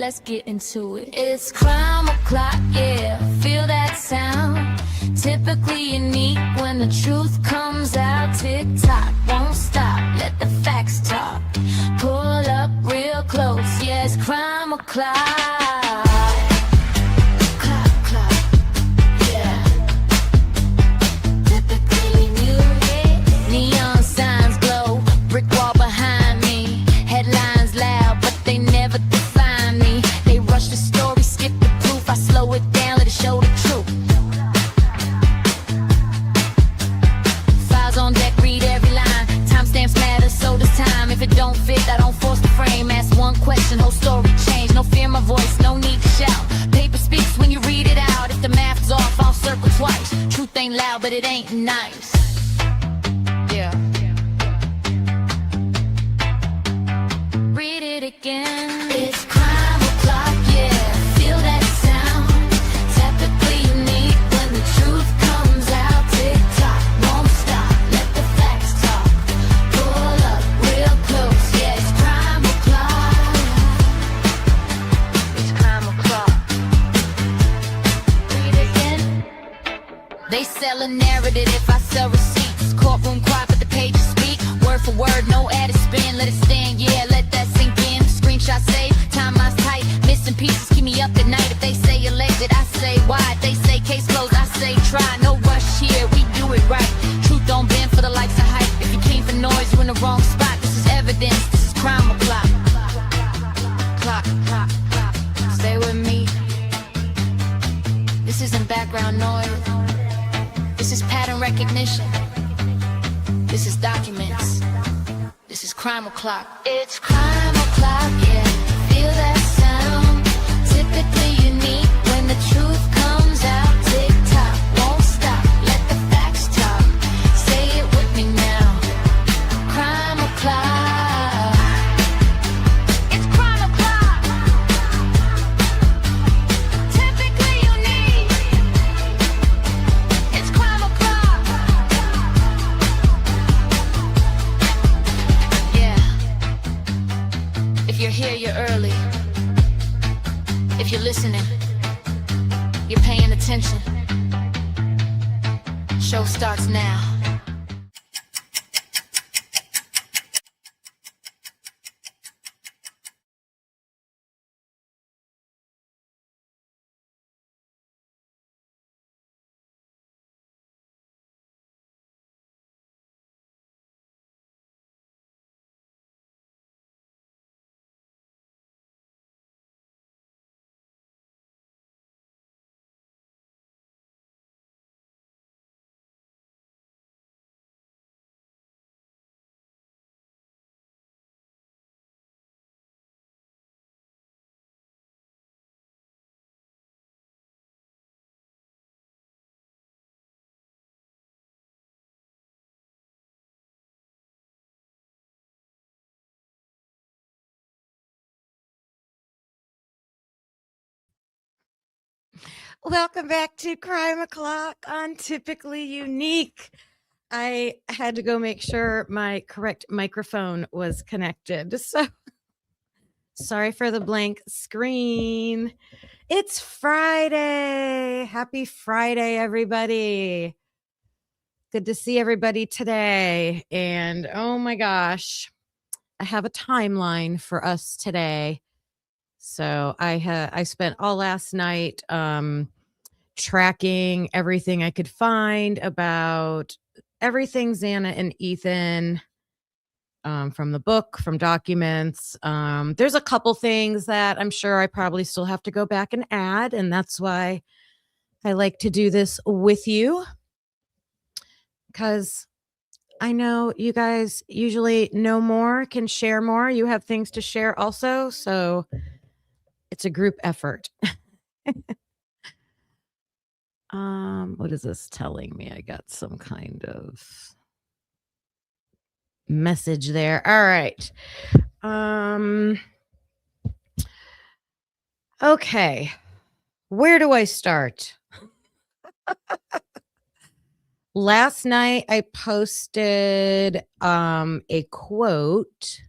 let's get into it. It's crime o'clock, yeah, feel that sound. Typically unique when the truth comes out. Tick-tock, won't stop, let the facts talk. Pull up real close, yeah, it's crime o'clock. Clock, clock, yeah. Typically new, neon signs glow, brick wall behind me. Headlines loud, but they never define me. They rush the story, skip the proof. I slow it down, let it show the truth. Files on deck, read every line. Timestamps matter, so does time. If it don't fit, I don't force the frame. Ask one question, whole story change. No fear my voice, no need to shout. Paper speaks when you read it out. If the math's off, I'll circle twice. Truth ain't loud, but it ain't nice. Yeah. Read it again. It's crime o'clock, yeah. Feel that sound. Typically unique when the truth comes out. Tick tock, won't stop. Let the facts talk. Pull up real close, yeah. It's crime o'clock. It's crime o'clock. Read it again. They sell a narrative if I sell receipts. Courtroom quiet, but the pages speak. Word for word, no added spin. Let it stand, yeah, let that sink in. Screenshot save, timeline's tight. Missing pieces keep me up at night. If they say elected, I say why. If they say case closed, I say try. No rush here, we do it right. Truth don't bend for the likes of hype. If you came for noise, you in the wrong spot. This is evidence, this is crime o'clock. Clock, clock, clock. Stay with me. This isn't background noise. This is pattern recognition. This is documents. This is crime o'clock. It's crime o'clock, yeah. Feel that sound. Typically unique when the truth comes out. Tick tock, won't stop. Let the facts talk. Say it with me now. Crime o'clock. It's crime o'clock. Typically unique. It's crime o'clock. Yeah. If you're here, you're early. If you're listening, you're paying attention. Show starts now. Welcome back to Crime O'Clock on Typically Unique. I had to go make sure my correct microphone was connected. So sorry for the blank screen. It's Friday. Happy Friday, everybody. Good to see everybody today. And oh my gosh, I have a timeline for us today. So I spent all last night tracking everything I could find about everything Xana and Ethan, from the book, from documents. There's a couple things that I'm sure I probably still have to go back and add, and that's why I like to do this with you, because I know you guys usually know more, can share more. You have things to share also, so it's a group effort. What is this telling me? I got some kind of message there. All right. Okay. Where do I start? Last night I posted a quote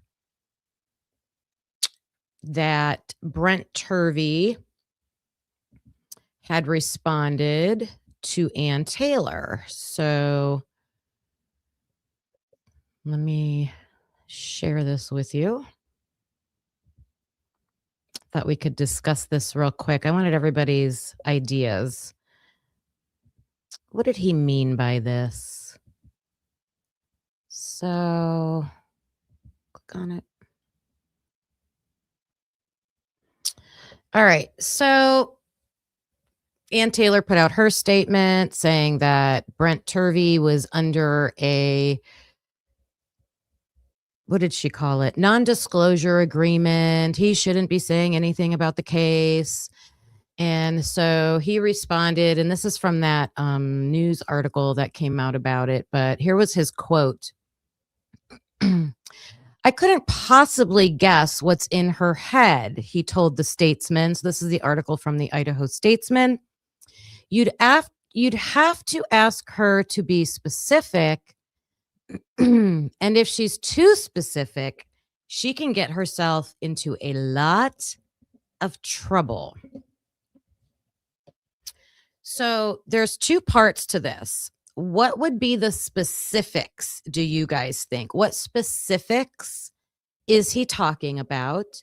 that Brent Turvey had responded to Ann Taylor. So let me share this with you. Thought we could discuss this real quick. I wanted everybody's ideas. What did he mean by this? So click on it. All right. So Ann Taylor put out her statement saying that Brent Turvey was under a, what did she call it? Non-disclosure agreement. He shouldn't be saying anything about the case. And so he responded, and this is from that news article that came out about it. But here was his quote. I couldn't possibly guess what's in her head, he told the Statesman. So this is the article from the Idaho Statesman. You'd have to ask her to be specific. And if she's too specific, she can get herself into a lot of trouble. So there's two parts to this. What would be the specifics, do you guys think? What specifics is he talking about?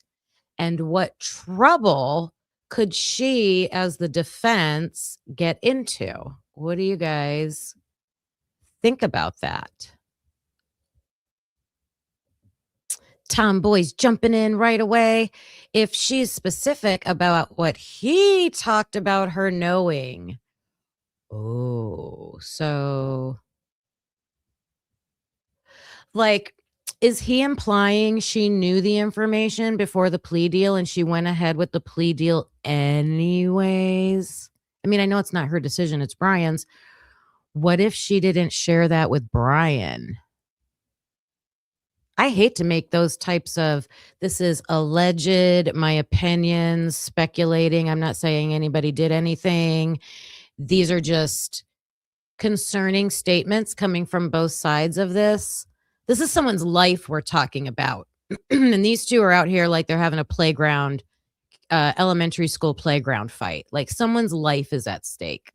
And what trouble could she, as the defense, get into? What do you guys think about that? Tomboy's jumping in right away. If she's specific about what he talked about her knowing. Oh, so like, is he implying she knew the information before the plea deal and she went ahead with the plea deal anyways? I mean, I know it's not her decision, it's Brian's. What if she didn't share that with Brian? I hate to make those types of, this is alleged, my opinions, speculating. I'm not saying anybody did anything. These are just concerning statements coming from both sides of this. This is someone's life we're talking about. And these two are out here like they're having a playground, elementary school playground fight. Like someone's life is at stake.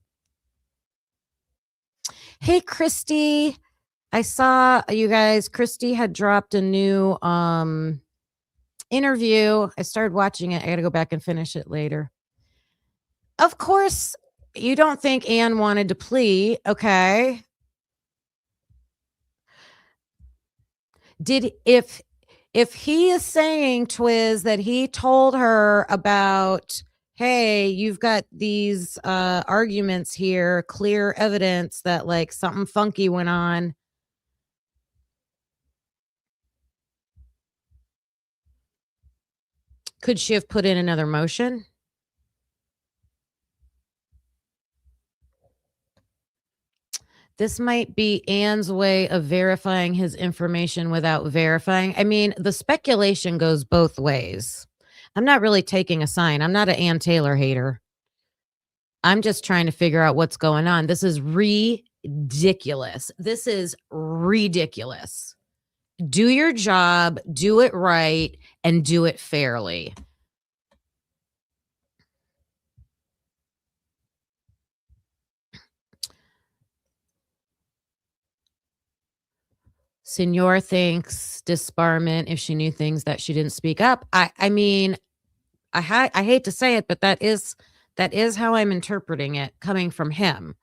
Hey, Christy. I saw you guys, Christy had dropped a new interview. I started watching it. I got to go back and finish it later. Of course, you don't think Anne wanted to plea, okay? If he is saying, Twiz, that he told her about, hey, you've got these arguments here, clear evidence that like something funky went on. Could she have put in another motion? This might be Anne's way of verifying his information without verifying. I mean, the speculation goes both ways. I'm not really taking a sign. I'm not an Ann Taylor hater. I'm just trying to figure out what's going on. This is ridiculous. This is ridiculous. Do your job, do it right, and do it fairly. Senor thinks disbarment if she knew things that she didn't speak up. I mean, I hate to say it, but that is how I'm interpreting it coming from him.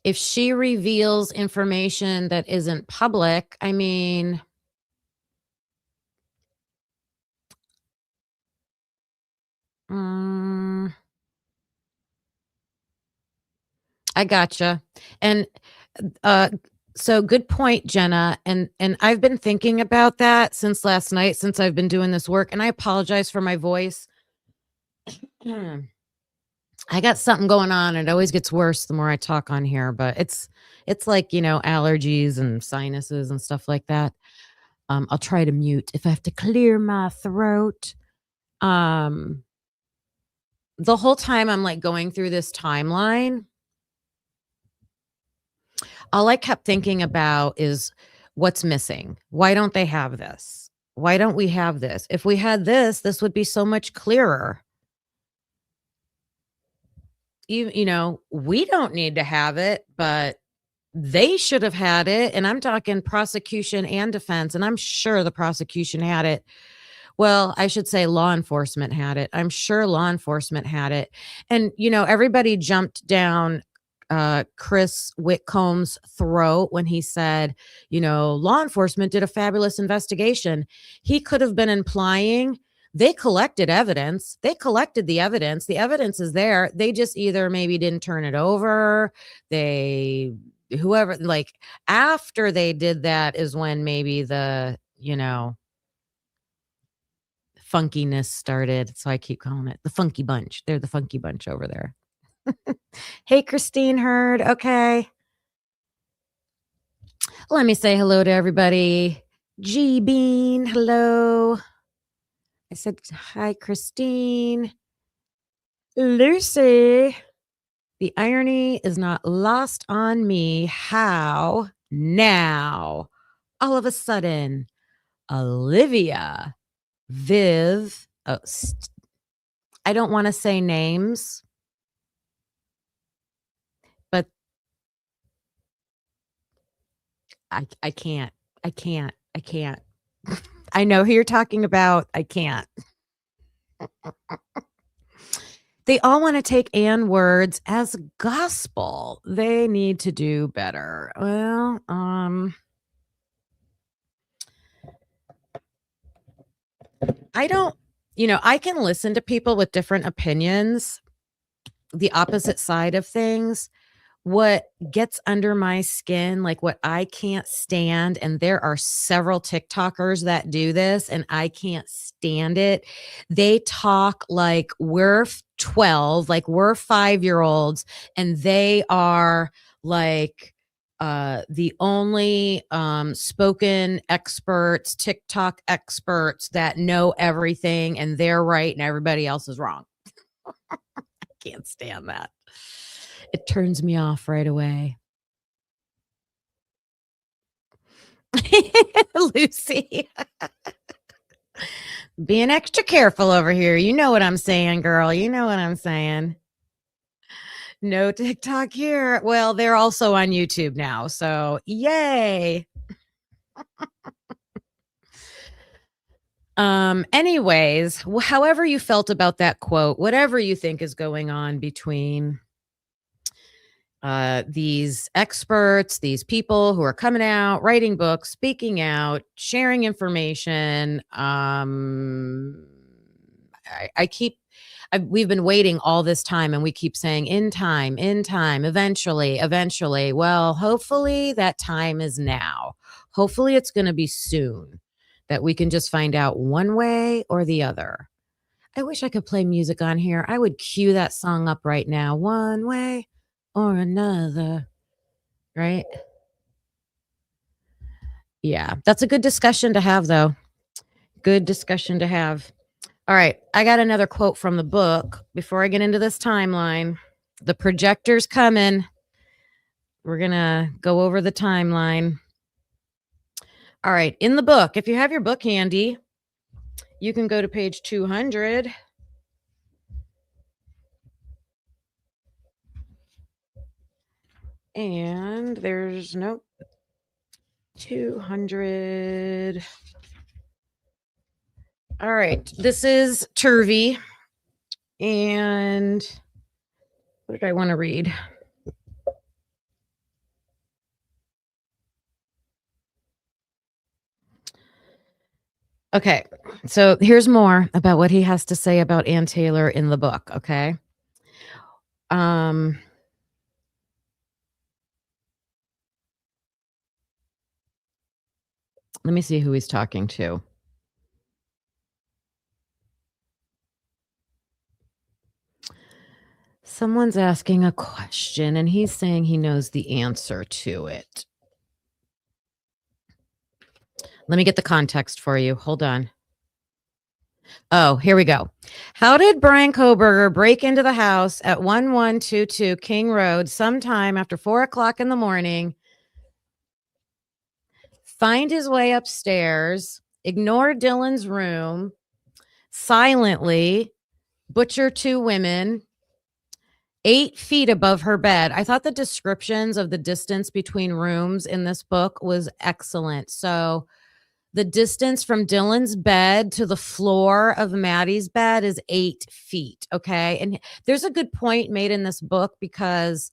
If she reveals information that isn't public, I mean, I gotcha. And so good point, Jenna. And I've been thinking about that since last night, since I've been doing this work. And I apologize for my voice. I got something going on. It always gets worse the more I talk on here, but it's like, you know, allergies and sinuses and stuff like that. I'll try to mute if I have to clear my throat. The whole time I'm like going through this timeline, all I kept thinking about is What's missing? Why don't they have this? Why don't we have this? If we had this, this would be so much clearer. You know, we don't need to have it, but they should have had it. And I'm talking prosecution and defense. And I'm sure the prosecution had it. Well, I should say law enforcement had it. I'm sure law enforcement had it. And, you know, everybody jumped down Chris Whitcomb's throat when he said, you know, law enforcement did a fabulous investigation. He could have been implying they collected evidence. They collected the evidence. The evidence is there. They just either maybe didn't turn it over. Whoever, like, after they did that is when maybe the, you know, funkiness started. So I keep calling it the funky bunch. They're the funky bunch over there. Hey, Christine Hurd. Okay. Let me say hello to everybody. G Bean. Hello. I said hi, Christine. Lucy. The irony is not lost on me. How now? All of a sudden, Olivia, Viv. Oh, I don't want to say names, but I can't. I know who you're talking about. I can't. They all want to take Ann words as gospel. They need to do better. Well, I don't, you know, I can listen to people with different opinions, the opposite side of things. What gets under my skin, like what I can't stand, and there are several TikTokers that do this, and I can't stand it. They talk like we're 12, like we're 5-year-olds, and they are like the only spoken experts, TikTok experts that know everything, and they're right, and everybody else is wrong. I can't stand that. It turns me off right away. Lucy. Being extra careful over here. You know what I'm saying, girl. You know what I'm saying. No TikTok here. Well, they're also on YouTube now. So yay. Anyways, however you felt about that quote, whatever you think is going on between these experts, these people who are coming out, writing books, speaking out, sharing information. We've been waiting all this time, and we keep saying in time, eventually. Well, hopefully that time is now. Hopefully it's going to be soon that we can just find out one way or the other. I wish I could play music on here. I would cue that song up right now. One way or another, right? Yeah, that's a good discussion to have, though. Good discussion to have. All right, I got another quote from the book before I get into this timeline. The projector's coming. We're going to go over the timeline. All right, in the book, if you have your book handy, you can go to page 200. And there's 200. All right. This is Turvey. And what did I want to read? Okay. So here's more about what he has to say about Ann Taylor in the book. Okay. Let me see who he's talking to. Someone's asking a question, and he's saying he knows the answer to it. Let me get the context for you. Hold on. Oh, here we go. How did Brian Kohberger break into the house at 1122 King Road sometime after 4 o'clock in the morning find his way upstairs, ignore Dylan's room, silently butcher 2 women 8 feet above her bed. I thought the descriptions of the distance between rooms in this book was excellent. So the distance from Dylan's bed to the floor of Maddie's bed is 8 feet. Okay. And there's a good point made in this book because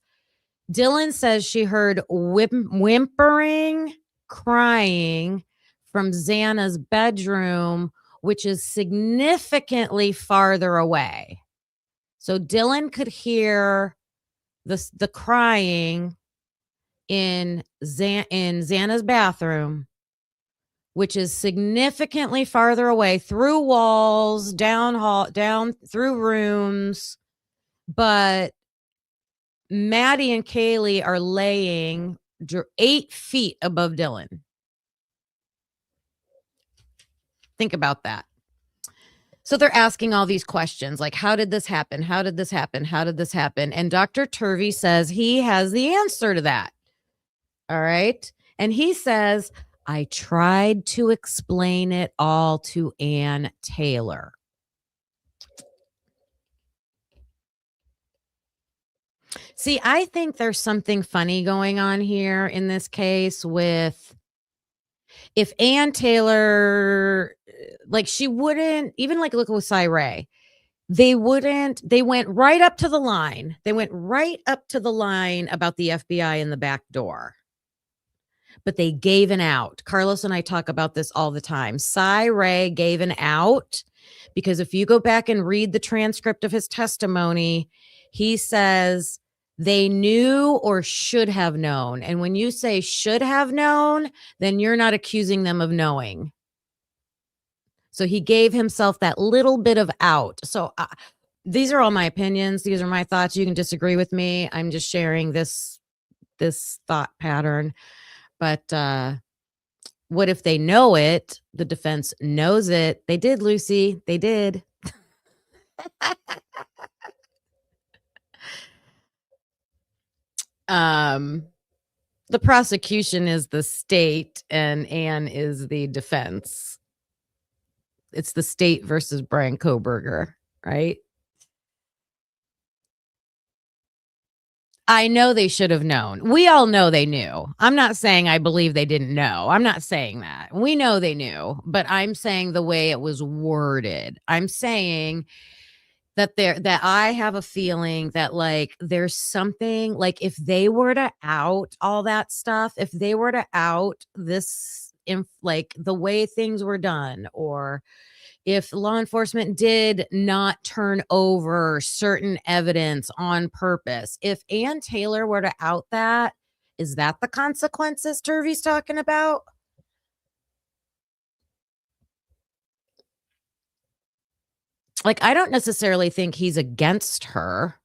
Dylan says she heard whimpering, crying from Xana's bedroom, which is significantly farther away. So Dylan could hear the crying in Xana's bathroom, which is significantly farther away, through walls, down through rooms. But Maddie and Kaylee are laying 8 feet above Dylan. Think about that. So they're asking all these questions like, how did this happen? How did this happen? How did this happen? And Dr. Turvey says he has the answer to that. All right. And he says, I tried to explain it all to Ann Taylor. See, I think there's something funny going on here in this case with if Ann Taylor, like she wouldn't, even like look with Ray, they went right up to the line. They went right up to the line about the FBI in the back door. But they gave an out. Carlos and I talk about this all the time. Ray gave an out because if you go back and read the transcript of his testimony, he says they knew or should have known. And when you say should have known, then you're not accusing them of knowing. So he gave himself that little bit of out. So these are all my opinions. These are my thoughts. You can disagree with me. I'm just sharing this thought pattern. But what if they know it? The defense knows it. They did, Lucy. They did. The prosecution is the state and Ann is the defense. It's the state versus Brian Kohberger, right? I know they should have known. We all know they knew. I'm not saying I believe they didn't know. I'm not saying that. We know they knew, but I'm saying the way it was worded. I'm saying that I have a feeling that like there's something like if they were to out all that stuff, if they were to out this like the way things were done, or if law enforcement did not turn over certain evidence on purpose, if Ann Taylor were to out that, is that the consequences Turvey's talking about? Like, I don't necessarily think he's against her.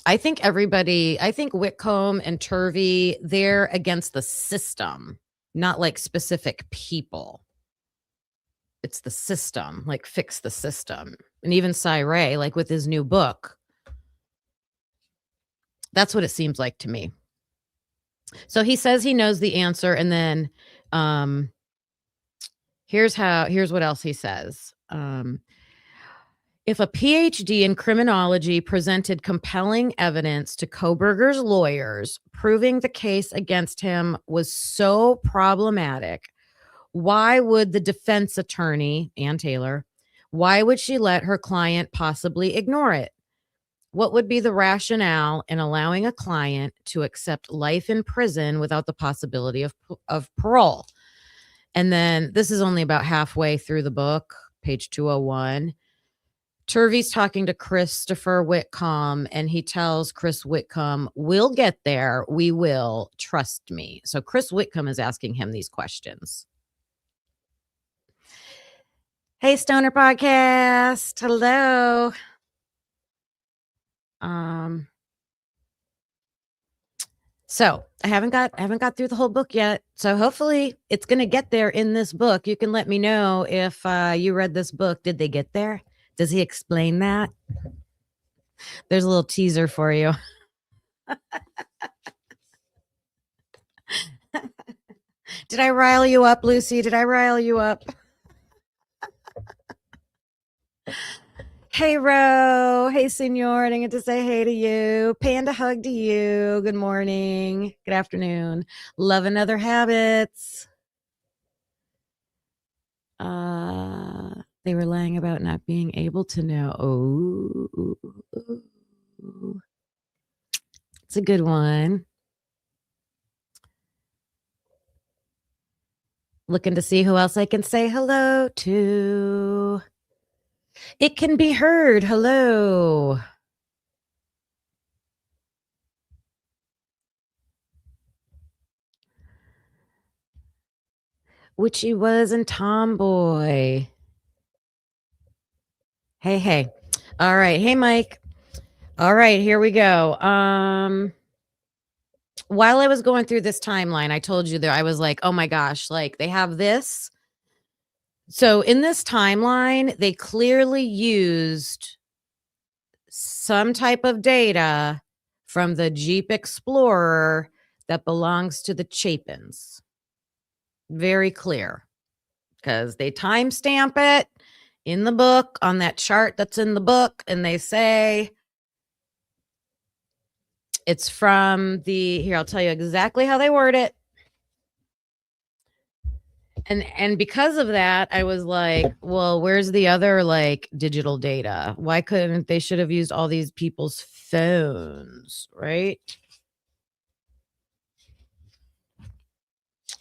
I think Whitcomb and Turvey, they're against the system, not like specific people. It's the system, like fix the system. And even Ray, like with his new book, that's what it seems like to me. So he says he knows the answer. And then here's what else he says. If a PhD in criminology presented compelling evidence to Kohberger's lawyers proving the case against him was so problematic, why would the defense attorney, Ann Taylor, why would she let her client possibly ignore it? What would be the rationale in allowing a client to accept life in prison without the possibility of parole? And then this is only about halfway through the book, page 201. Turvey's talking to Christopher Whitcomb, and he tells Chris Whitcomb, we'll get there. We will. Trust me. So Chris Whitcomb is asking him these questions. Hey, Stoner Podcast. Hello. So I haven't got through the whole book yet. So hopefully it's going to get there in this book. You can let me know if you read this book. Did they get there? Does he explain that? There's a little teaser for you. Did I rile you up, Lucy? Did I rile you up? Hey, Ro. Hey, Senor. I didn't get to say hey to you. Panda hug to you. Good morning. Good afternoon. Love and Other Habits. They were lying about not being able to know. Oh, it's a good one. Looking to see who else I can say hello to. It can be heard. Hello. Which he was in Tomboy. Hey. All right. Hey, Mike. All right, here we go. While I was going through this timeline, I told you that I was like, oh my gosh, like they have this. So in this timeline, they clearly used some type of data from the Jeep Explorer that belongs to the Chapins. Very clear because they timestamp it in the book on that chart that's in the book, and they say it's from the, here, I'll tell you exactly how they word it. And because of that, I was like, well, where's the other like digital data? Why couldn't they should have used all these people's phones, right?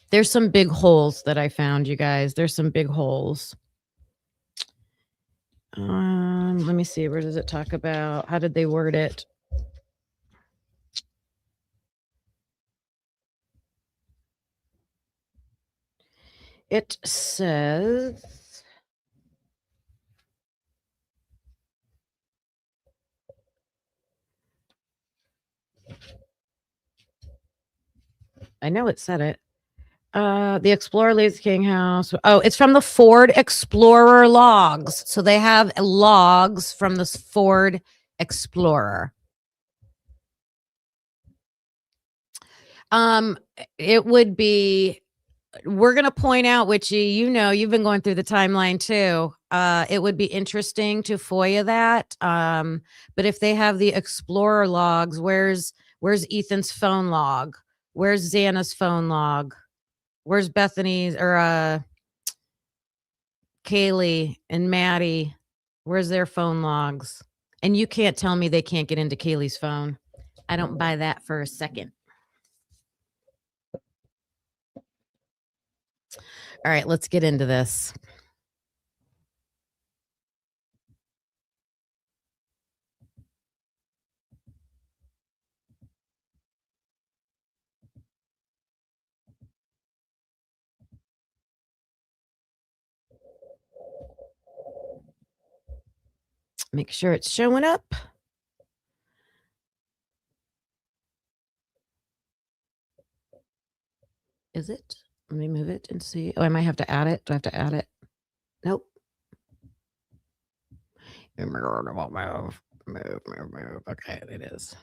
There's some big holes that I found, you guys. There's some big holes. Let me see. Where does it talk about? How did they word it? It says, I know it said it. The Explorer leaves the King House. Oh, it's from the Ford Explorer logs. So they have logs from this Ford Explorer. It would be, we're going to point out, which you know, you've been going through the timeline too. It would be interesting to FOIA that. But if they have the Explorer logs, where's Ethan's phone log? Where's Xana's phone log? Where's Bethany's or Kaylee and Maddie? Where's their phone logs? And you can't tell me they can't get into Kaylee's phone. I don't buy that for a second. All right, let's get into this. Make sure it's showing up. Is it? Let me move it and see. Oh, I might have to add it. Do I have to add it? Nope. Move. Okay, it is.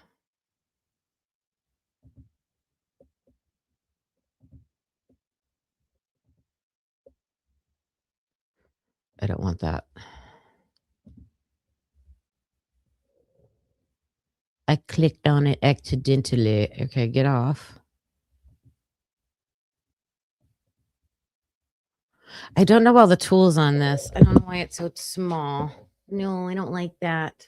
I don't want that. I clicked on it accidentally. Okay, get off. I don't know all the tools on this. I don't know why it's so small. No, I don't like that.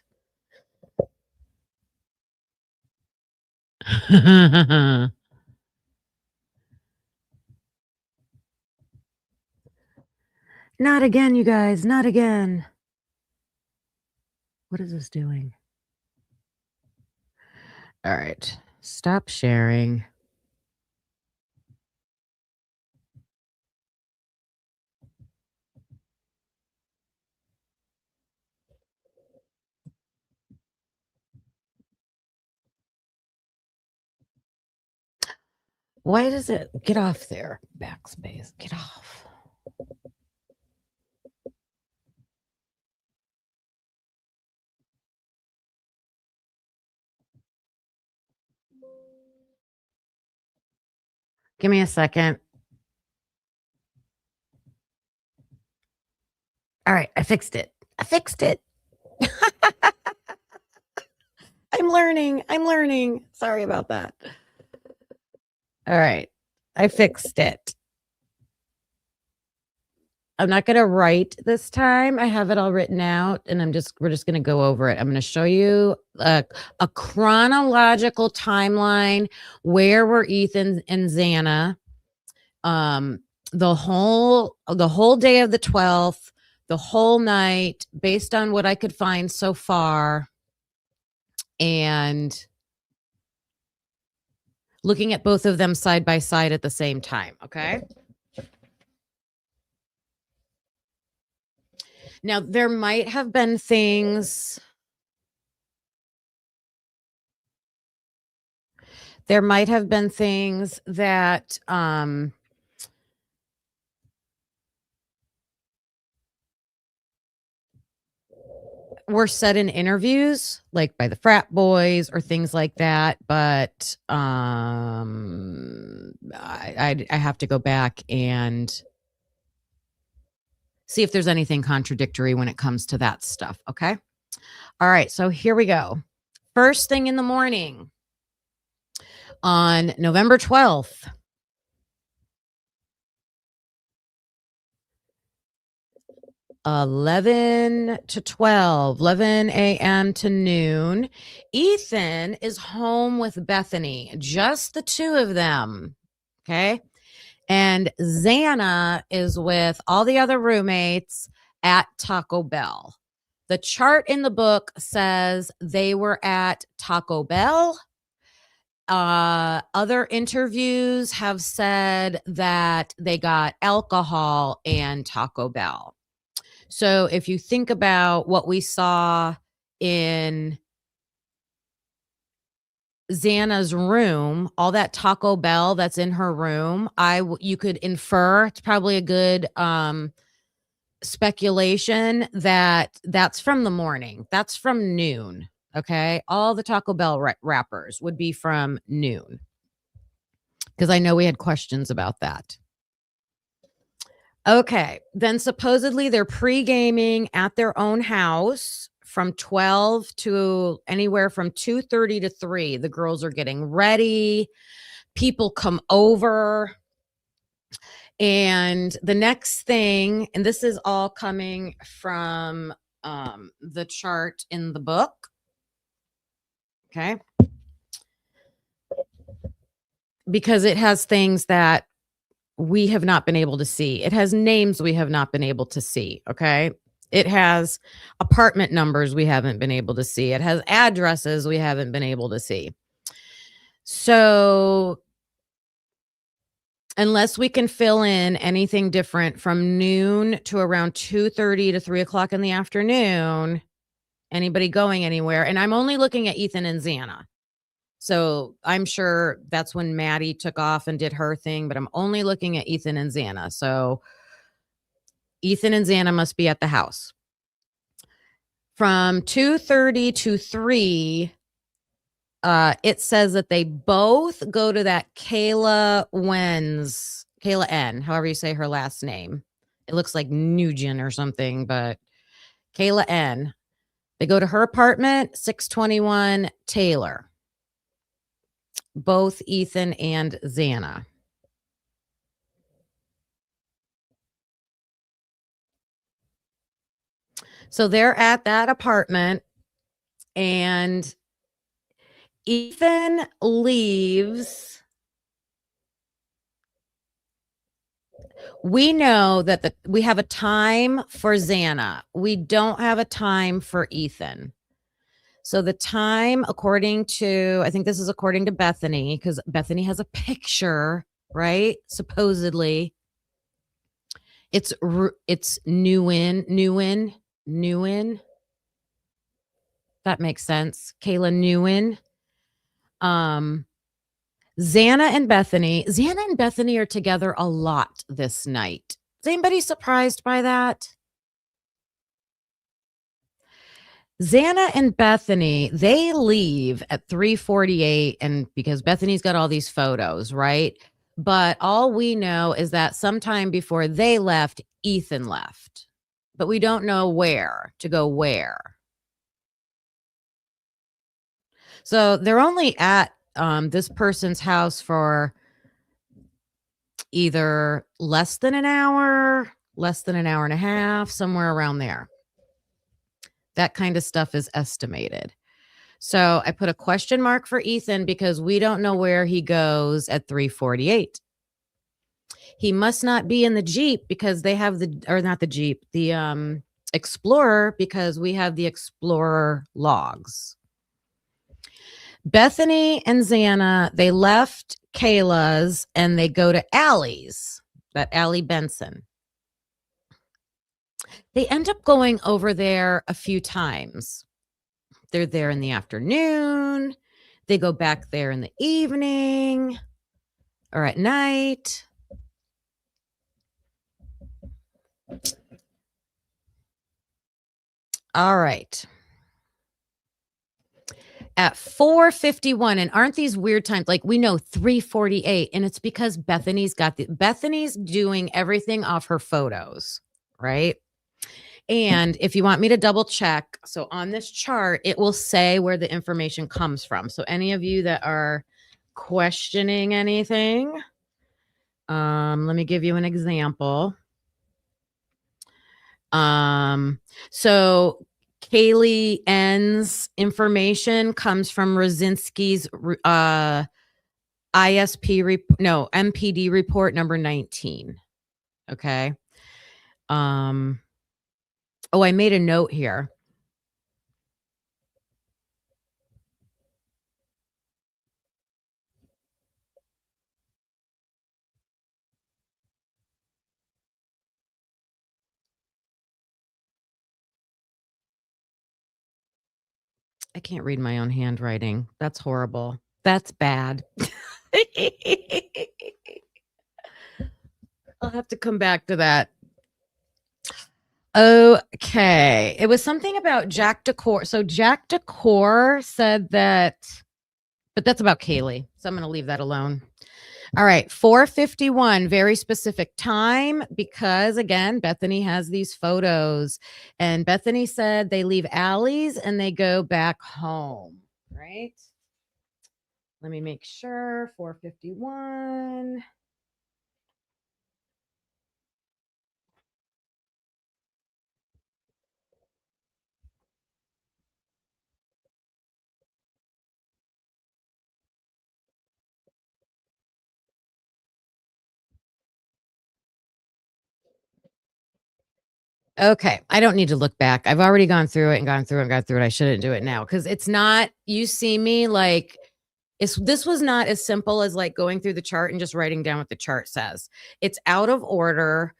Not again, you guys. Not again. What is this doing? All right. Stop sharing. Why does it get off there? Backspace. Get off. Give me a second. All right, I fixed it. I'm learning. Sorry about that. All right, I fixed it. I'm not going to write this time. I have it all written out, and we're just going to go over it. I'm going to show you a chronological timeline. Where were Ethan and Xana? The whole day of the 12th, the whole night, based on what I could find so far, and looking at both of them side by side at the same time. Okay. Now, there might have been things that were said in interviews, like by the frat boys or things like that, but I have to go back and see if there's anything contradictory when it comes to that stuff. Okay. All right. So here we go. First thing in the morning on November 12th, 11 a.m. to noon, Ethan is home with Bethany, just the two of them. Okay. And Xana is with all the other roommates at Taco Bell. The chart in the book says they were at Taco Bell. Other interviews have said that they got alcohol and Taco Bell. So if you think about what we saw in Xana's room, all that Taco Bell that's in her room, you could infer, it's probably a good speculation, that that's from the morning. That's from noon. Okay. All the Taco Bell wrappers would be from noon, because I know we had questions about that. Okay. Then supposedly they're pre-gaming at their own house from 12 to anywhere from 2:30 to 3. The girls are getting ready. People come over. And the next thing, and this is all coming from the chart in the book. Okay. Because it has things that we have not been able to see. It has names we have not been able to see. Okay. It has apartment numbers we haven't been able to see. It has addresses we haven't been able to see. So unless we can fill in anything different from noon to around 2:30 to 3 o'clock in the afternoon, anybody going anywhere. And I'm only looking at Ethan and Xana. So I'm sure that's when Maddie took off and did her thing, but I'm only looking at Ethan and Xana. So Ethan and Xana must be at the house. From 2:30 to 3, it says that they both go to that Kayla N, however you say her last name. It looks like Nugent or something, but Kayla N. They go to her apartment, 621 Taylor. Both Ethan and Xana. So they're at that apartment, and Ethan leaves. We know that we have a time for Xana. We don't have a time for Ethan. So the time, according to, I think this is according to Bethany, because Bethany has a picture, right? Supposedly. It's Newen. That makes sense. Kayla Newen. Xana and Bethany are together a lot this night. Is anybody surprised by that? Xana and Bethany, they leave at 3:48, and because Bethany's got all these photos, right? But all we know is that sometime before they left, Ethan left. but we don't know where to go where. So they're only at this person's house for either less than an hour and a half, somewhere around there. That kind of stuff is estimated. So I put a question mark for Ethan because we don't know where he goes at 3:48. He must not be in the Jeep because they have not the Jeep, the Explorer, because we have the Explorer logs. Bethany and Xana, they left Kayla's and they go to Allie's, that Allie Benson. They end up going over there a few times. They're there in the afternoon. They go back there in the evening or at night. All right. At 4:51, and aren't these weird times? Like, we know 3:48, and it's because Bethany's doing everything off her photos, right? And if you want me to double check, so on this chart, it will say where the information comes from. So any of you that are questioning anything, let me give you an example. So Kaylee N's information comes from Rosinski's MPD report number 19. Okay. Oh, I made a note here. I can't read my own handwriting. That's horrible. That's bad. I'll have to come back to that. Okay. It was something about Jack Decor. So Jack Decor said that, but that's about Kaylee. So I'm going to leave that alone. All right. 4:51, very specific time, because again, Bethany has these photos and Bethany said they leave Allie's and they go back home. Right. Let me make sure. 4:51. Okay. I don't need to look back. I've already gone through it and gone through it. I shouldn't do it now because it's not, you see me like, this was not as simple as like going through the chart and just writing down what the chart says. It's out of order.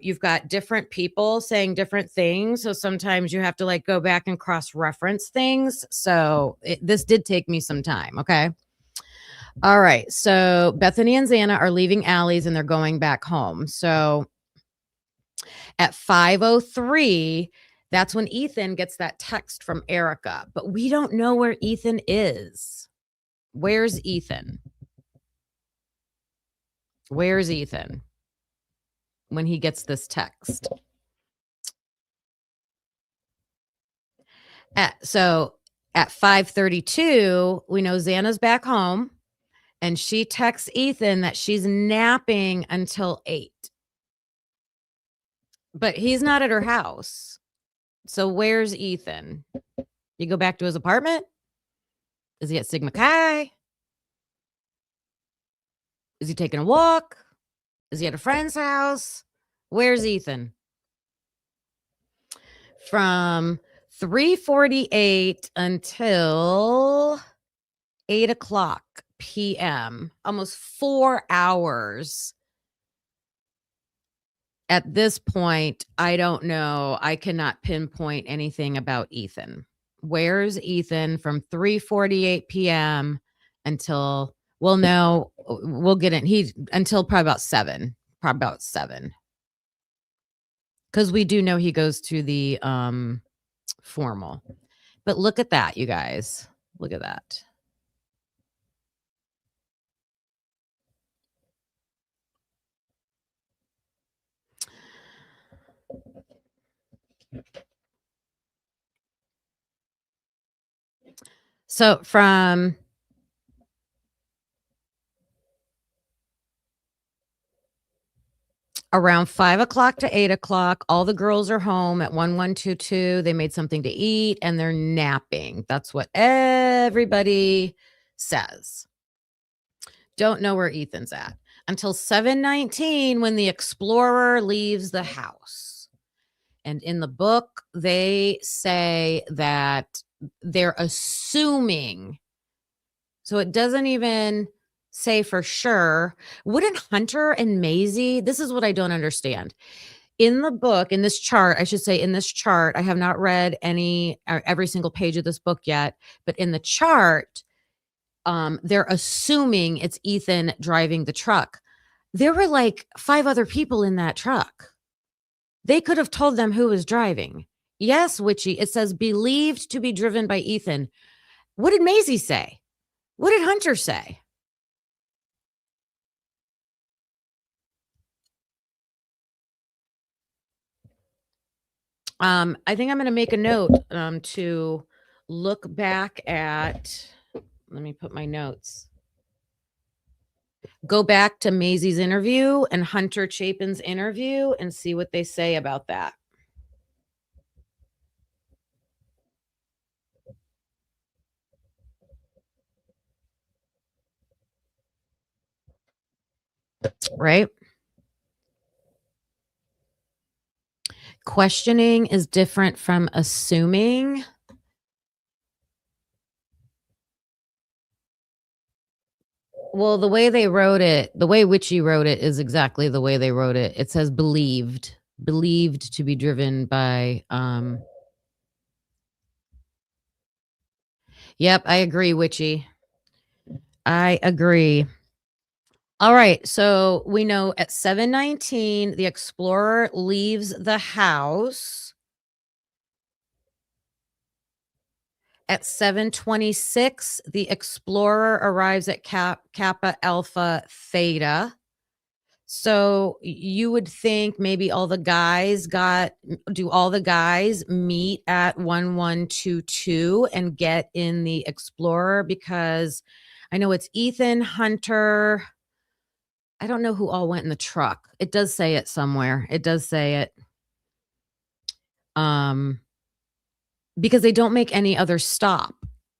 You've got different people saying different things. So sometimes you have to like go back and cross-reference things. So this did take me some time. Okay. All right. So Bethany and Xana are leaving Allie's and they're going back home. So at 5:03, that's when Ethan gets that text from Erica, but we don't know where Ethan is. Where's Ethan? Where's Ethan when he gets this text? So at 5:32, we know Xana's back home and she texts Ethan that she's napping until 8. But he's not at her house. So where's Ethan? You go back to his apartment? Is he at Sigma Chi? Is he taking a walk? Is he at a friend's house? Where's Ethan? From 3:48 until 8:00 p.m., almost 4 hours. At this point, I don't know. I cannot pinpoint anything about Ethan. Where's Ethan from 3:48 p.m. until, well, no, we'll get in. Until probably about 7. Because we do know he goes to the formal. But look at that, you guys. Look at that. So from around 5 o'clock to 8 o'clock, all the girls are home at 1122. They made something to eat and they're napping. That's what everybody says. Don't know where Ethan's at until 7:19 when the explorer leaves the house. And in the book, they say that they're assuming. So it doesn't even say for sure. Wouldn't Hunter and Maisie, this is what I don't understand. In the book, in this chart, I should say in this chart, I have not read any or every single page of this book yet, but in the chart, they're assuming it's Ethan driving the truck. There were like 5 other people in that truck. They could have told them who was driving. Yes, Witchy, it says believed to be driven by Ethan. What did Maisie say? What did Hunter say? I think I'm going to make a note to look back at, let me put my notes. Go back to Maisie's interview and Hunter Chapin's interview and see what they say about that. Right? Questioning is different from assuming. Well, the way they wrote it, the way Witchy wrote it is exactly the way they wrote it. It says believed to be driven by Yep, I agree, Witchy. I agree. All right, so we know at 7:19 the explorer leaves the house. At 7:26 the explorer arrives at Kappa Alpha Theta. So you would think maybe all the guys meet at 1122 and get in the explorer? Because I know it's Ethan, Hunter. I don't know who all went in the truck. It does say it somewhere. It does say it. Because they don't make any other stop.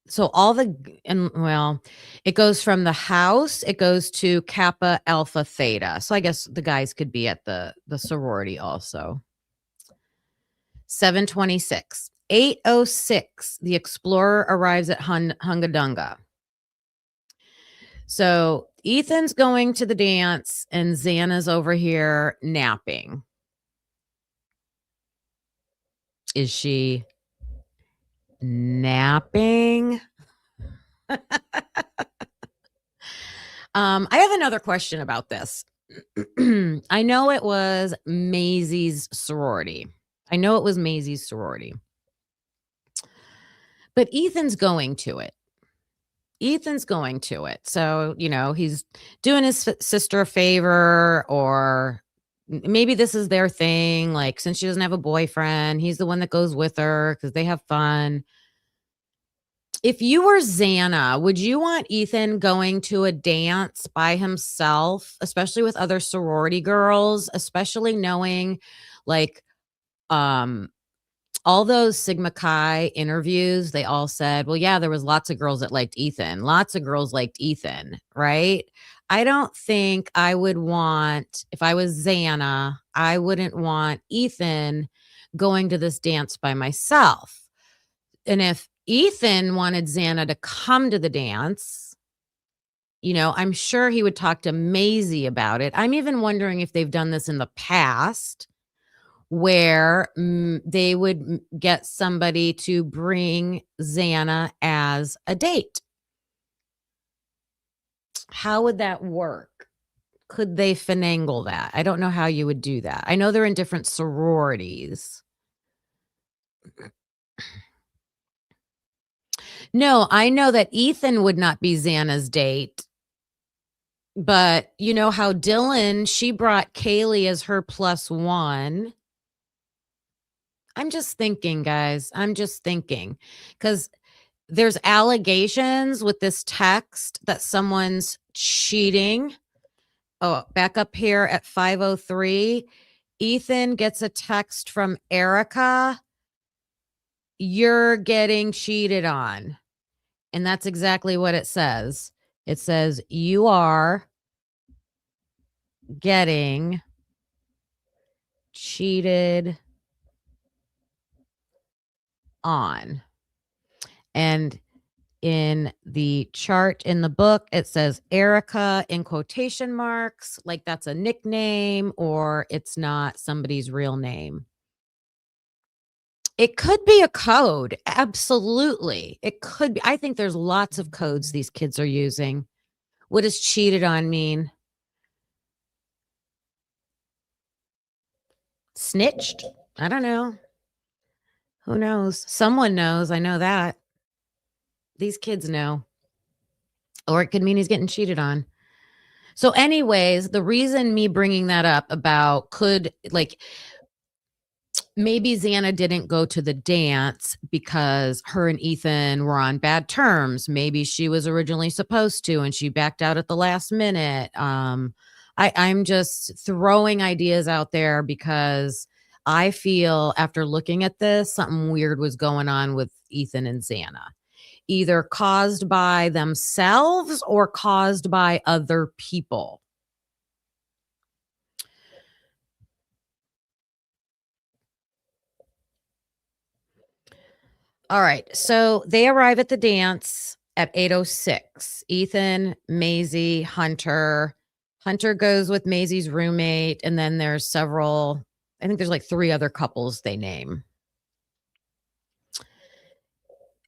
So it goes from the house, it goes to Kappa Alpha Theta. So I guess the guys could be at the sorority also. 7:26. 8:06, the explorer arrives at Hungadunga. So Ethan's going to the dance and Xana's over here napping. Is she napping? I have another question about this. I know it was Maisie's sorority. But Ethan's going to it. So, he's doing his sister a favor, or maybe this is their thing. Like, since she doesn't have a boyfriend, he's the one that goes with her because they have fun. If you were Xana, would you want Ethan going to a dance by himself, especially with other sorority girls, especially knowing like all those Sigma Chi interviews, they all said, well, yeah, there was lots of girls that liked Ethan. Lots of girls liked Ethan, right? I don't think I would want, if I was Xana, I wouldn't want Ethan going to this dance by myself. And if Ethan wanted Xana to come to the dance, I'm sure he would talk to Maisie about it. I'm even wondering if they've done this in the past, where they would get somebody to bring Xana as a date. How would that work? Could they finagle that? I don't know how you would do that. I know they're in different sororities. No, I know that Ethan would not be Xana's date. But you know how Dylan, she brought Kaylee as her +1. I'm just thinking, guys. I'm just thinking because there's allegations with this text that someone's cheating. Oh, back up here at 5:03, Ethan gets a text from Erica. You're getting cheated on. And that's exactly what it says. It says, you are getting cheated on. And in the chart in the book, it says Erica in quotation marks, like that's a nickname or it's not somebody's real name. It could be a code. Absolutely. It could be. I think there's lots of codes these kids are using. What does cheated on mean? Snitched? I don't know. Who knows? Someone knows. I know that. These kids know. Or it could mean he's getting cheated on. So, anyways, the reason me bringing that up about maybe Xana didn't go to the dance because her and Ethan were on bad terms. Maybe she was originally supposed to and she backed out at the last minute. I'm just throwing ideas out there because I feel after looking at this, something weird was going on with Ethan and Xana, either caused by themselves or caused by other people. All right. So they arrive at the dance at 8:06. Ethan, Maisie, Hunter. Hunter goes with Maisie's roommate. And then there's several, I think there's like 3 other couples they name.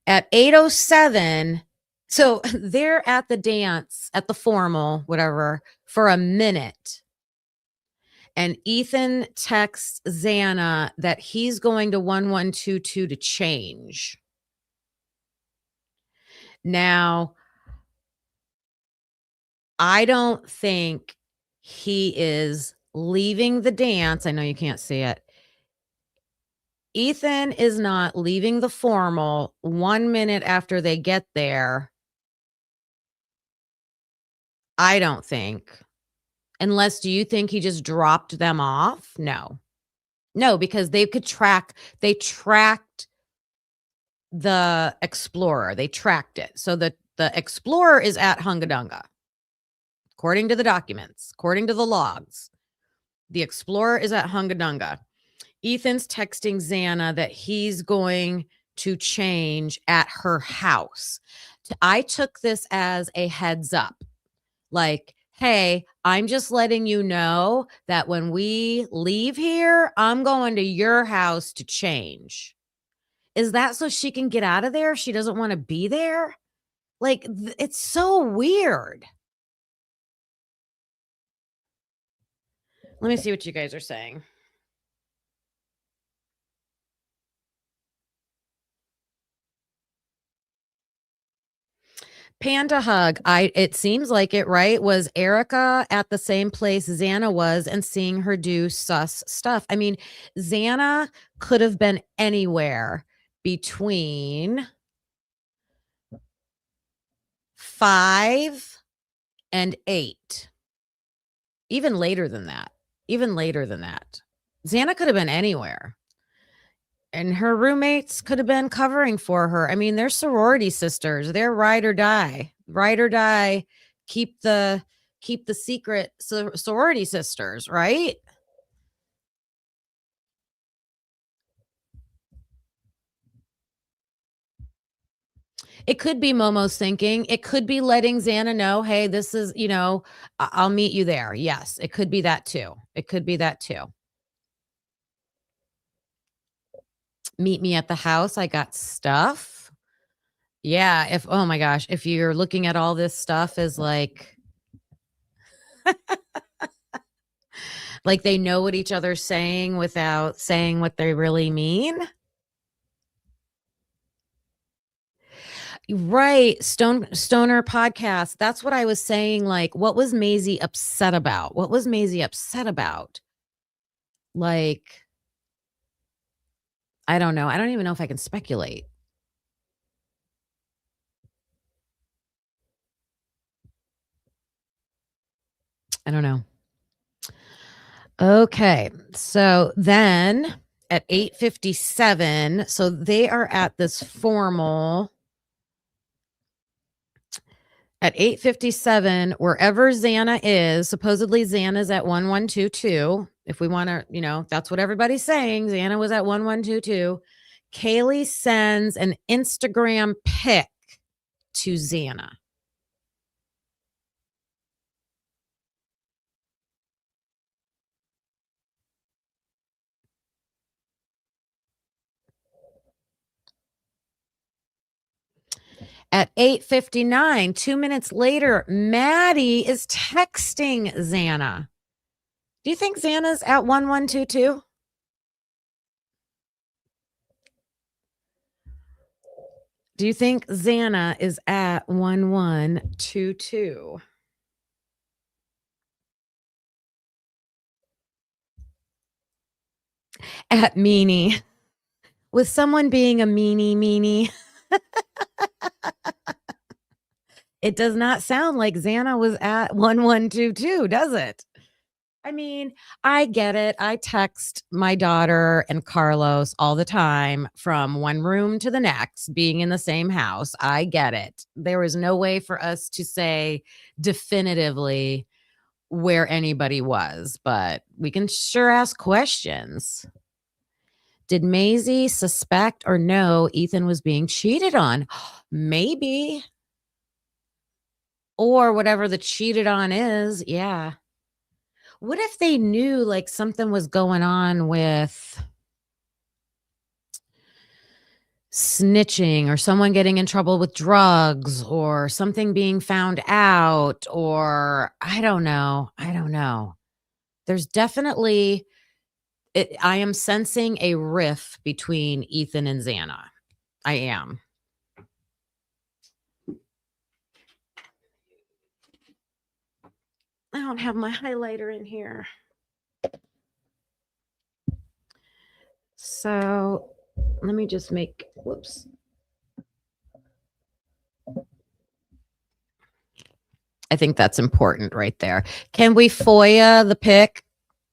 At 8:07, so they're at the dance, at the formal, whatever, for a minute. And Ethan texts Xana that he's going to 1122 to change. Now, I don't think he is leaving the dance. I know you can't see it. Ethan is not leaving the formal 1 minute after they get there. I don't think. Unless, do you think he just dropped them off? No. No, because they tracked the Explorer. They tracked it. So the Explorer is at Hungadunga. According to the documents, according to the logs, the Explorer is at Hungadunga. Ethan's texting Xana that he's going to change at her house. I took this as a heads up. Like, hey, I'm just letting you know that when we leave here, I'm going to your house to change. Is that so she can get out of there? She doesn't want to be there? Like, it's so weird. Let me see what you guys are saying. Panda hug. It seems like it, right? Was Erica at the same place Xana was and seeing her do sus stuff? I mean, Xana could have been anywhere between 5 and 8. Even later than that. Xana could have been anywhere. And her roommates could have been covering for her. I mean, they're sorority sisters. They're ride or die. Ride or die. Keep the secret sorority sisters, right? It could be Momo's thinking. It could be letting Xana know, hey, this is, I'll meet you there. Yes, it could be that too. Meet me at the house. I got stuff. Yeah. Oh my gosh. If you're looking at all this stuff as like they know what each other's saying without saying what they really mean. Right. Stoner podcast. That's what I was saying. Like, what was Maisie upset about? Like, I don't know. I don't even know if I can speculate. I don't know. Okay. So then at 8:57, so they are at this formal at 8:57, wherever Xana is. Supposedly Xana's at 1122. If we want to, that's what everybody's saying. Xana was at 1122. Kaylee sends an Instagram pic to Xana. At 8:59, 2 minutes later, Maddie is texting Xana. Do you think Xana's at 1122? Do you think Xana is at 1122? At meanie. With someone being a meanie. It does not sound like Xana was at 1122, does it? I mean, I get it. I text my daughter and Carlos all the time from one room to the next, being in the same house. I get it. There was no way for us to say definitively where anybody was, but we can sure ask questions. Did Maisie suspect or know Ethan was being cheated on? Maybe. Or whatever the cheated on is. Yeah. What if they knew like something was going on with snitching or someone getting in trouble with drugs or something being found out, or I don't know. There's definitely I am sensing a rift between Ethan and Xana. I am. I don't have my highlighter in here. So let me just whoops. I think that's important right there. Can we FOIA the pic?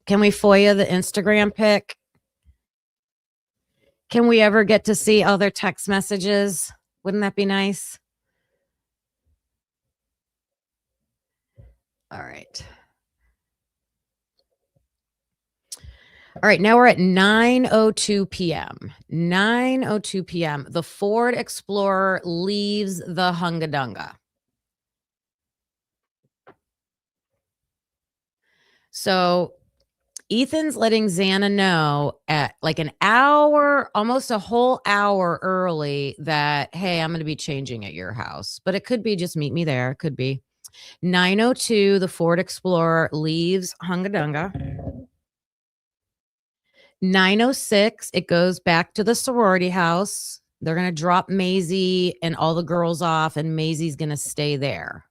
Can we FOIA the Instagram pic? Can we ever get to see other text messages? Wouldn't that be nice? All right. All right, now we're at 9:02 p.m. 9:02 p.m. The Ford Explorer leaves the Hungadunga. So Ethan's letting Xana know at like an hour, almost a whole hour early that, hey, I'm going to be changing at your house. But it could be just meet me there. It could be. 9:02, the Ford Explorer leaves Hungadunga. 9:06, it goes back to the sorority house. They're going to drop Maisie and all the girls off, and Maisie's going to stay there.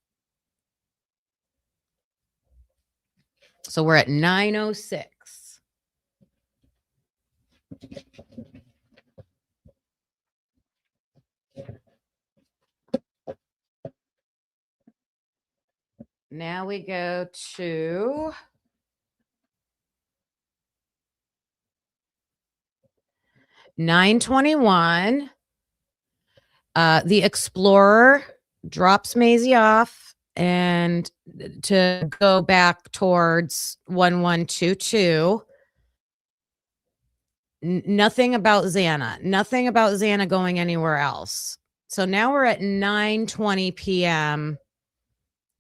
So we're at 9:06. Now we go to 9:21. The Explorer drops Maisie off and to go back towards 1122. Nothing about Xana. Nothing about Xana going anywhere else. So now we're at 9:20 p.m.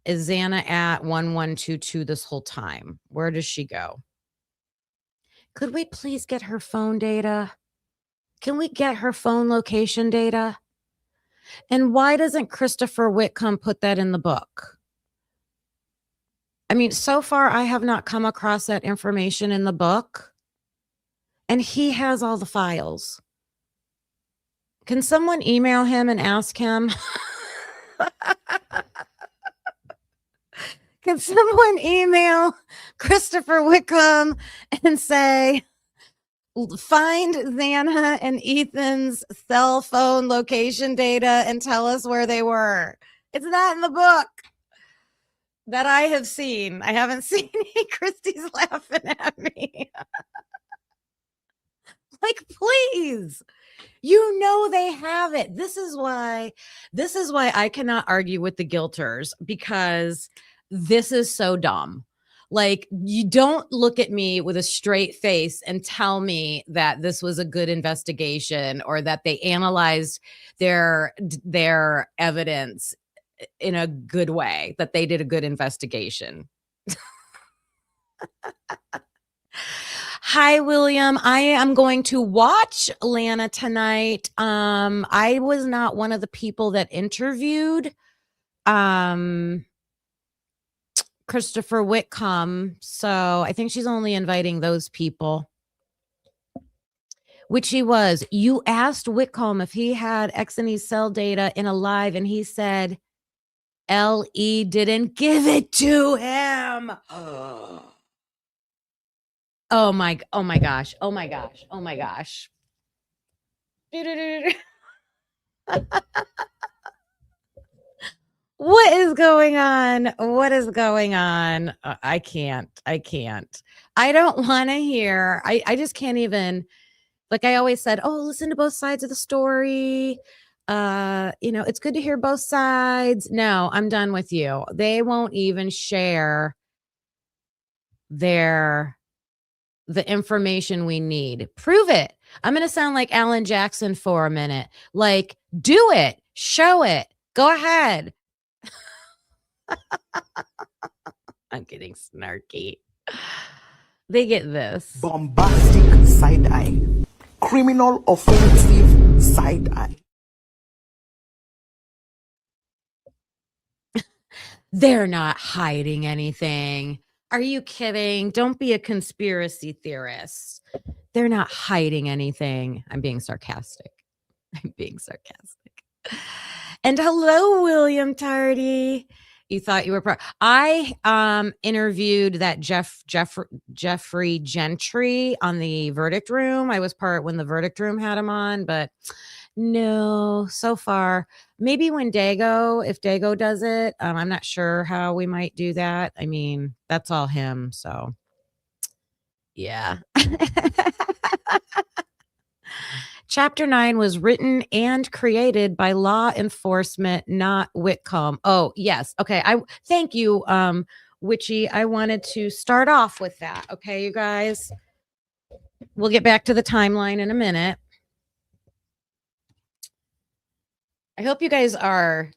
Is Xana at 1122 this whole time? Where does she go? Could we please get her phone data? Can we get her phone location data? And why doesn't Christopher Whitcomb put that in the book? I mean, so far I have not come across that information in the book. And he has all the files. Can someone email him and ask him? Can someone email Christopher Whitcomb and say, Find Xana and Ethan's cell phone location data and tell us where they were. It's not in the book that I have seen. I haven't seen it. Christy's laughing at me. Like, please. You know they have it. This is why I cannot argue with the guilters, because this is so dumb. Like, you don't look at me with a straight face and tell me that this was a good investigation or that they analyzed their evidence in a good way, that they did a good investigation. Hi, William. I am going to watch Lana tonight. I was not one of the people that interviewed Christopher Whitcomb, so I think she's only inviting those people. Which he was. You asked Whitcomb if he had Xana's cell data in a live, and he said LE didn't give it to him. Oh my gosh. Oh my gosh. Oh my gosh. What is going on? What is going on? I can't. I don't want to hear. I just can't even. Like I always said, oh, listen to both sides of the story. It's good to hear both sides. No, I'm done with you. They won't even share the information we need. Prove it. I'm going to sound like Alan Jackson for a minute. Like, do it. Show it. Go ahead. I'm getting snarky. They get this. Bombastic side eye. Criminal offensive side eye. They're not hiding anything. Are you kidding? Don't be a conspiracy theorist. They're not hiding anything. I'm being sarcastic. And hello, William Tardy. You thought you were I interviewed that Jeffrey Gentry on the verdict room. I was part when the verdict room had him on, but no, so far. Maybe when if Dago does it, I'm not sure how we might do that. I mean, that's all him. So yeah. Chapter 9 was written and created by law enforcement, not Whitcomb. Oh, yes. Okay. Thank you, Witchy. I wanted to start off with that. Okay, you guys. We'll get back to the timeline in a minute. I hope you guys are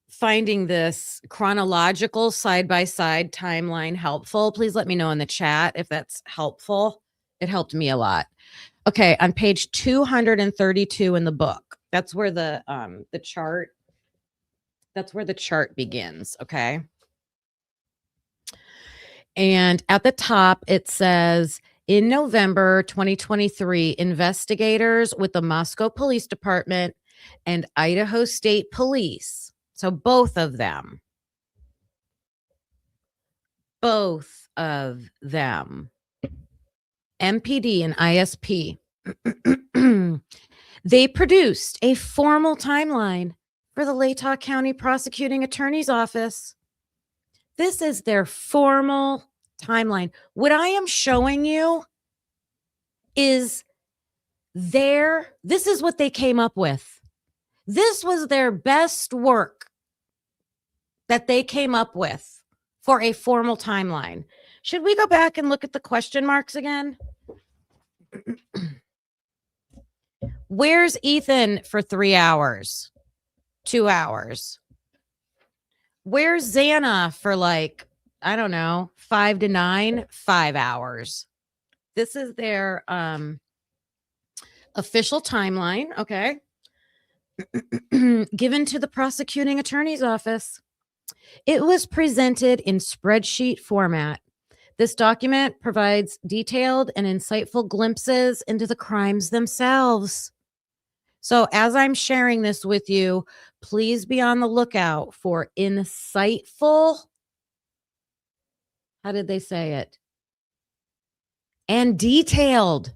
finding this chronological side-by-side timeline helpful. Please let me know in the chat if that's helpful. It helped me a lot. Okay, on page 232 in the book, that's where the chart, begins, okay? And at the top, it says, in November 2023, investigators with the Moscow Police Department and Idaho State Police, so both of them, MPD and ISP, they produced a formal timeline for the Latah County Prosecuting Attorney's Office. This is their formal timeline. What I am showing you is this is what they came up with. This was their best work that they came up with for a formal timeline. Should we go back and look at the question marks again? Where's Ethan for 3 hours? 2 hours? Where's Xana for 5 to 9? 5 hours. This is their official timeline, okay? Given to the prosecuting attorney's office. It was presented in spreadsheet format. This document provides detailed and insightful glimpses into the crimes themselves. So as I'm sharing this with you, please be on the lookout for insightful, how did they say it? and detailed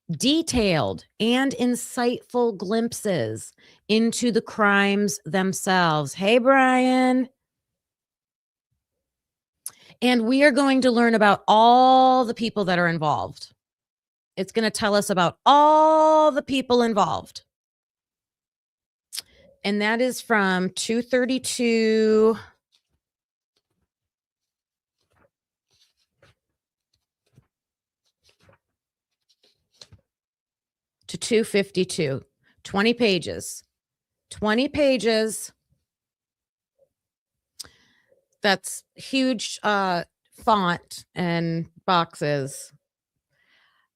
and insightful glimpses into the crimes themselves. Hey, Brian. And we are going to learn about all the people that are involved. It's going to tell us about all the people involved. And that is from 232 to 252. 20 pages. 20 pages. That's huge font and boxes.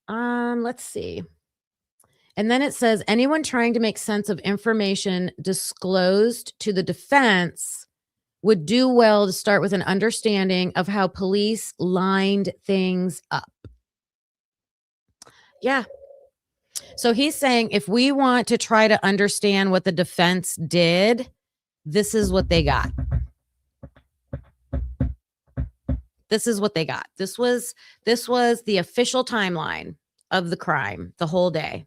Let's see. And then it says, anyone trying to make sense of information disclosed to the defense would do well to start with an understanding of how police lined things up. Yeah. So he's saying if we want to try to understand what the defense did, this is what they got. This is what they got. This was the official timeline of the crime, the whole day.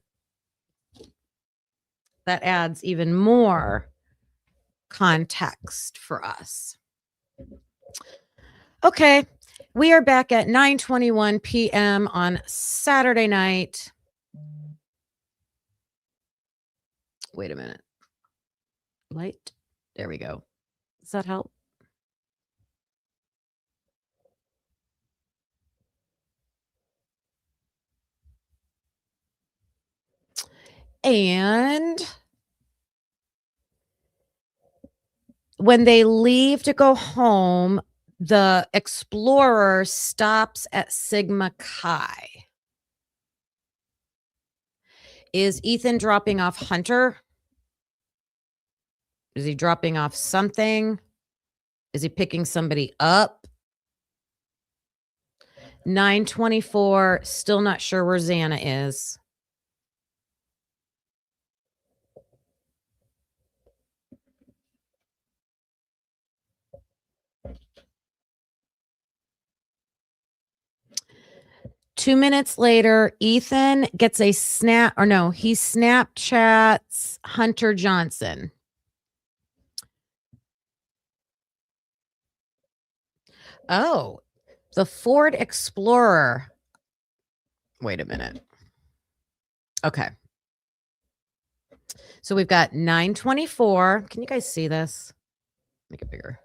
That adds even more context for us. Okay, we are back at 9:21 p.m. on Saturday night. Wait a minute. Light. There we go. Does that help? And when they leave to go home, the explorer stops at Sigma Chi. Is Ethan dropping off Hunter? Is he dropping off something? Is he picking somebody up? 9:24, still not sure where Xana is. Two minutes later, Ethan gets a snap, or no, he Snapchats Hunter Johnson. Oh, the Ford Explorer. Wait a minute. Okay. So we've got 9:24. Can you guys see this? Make it bigger.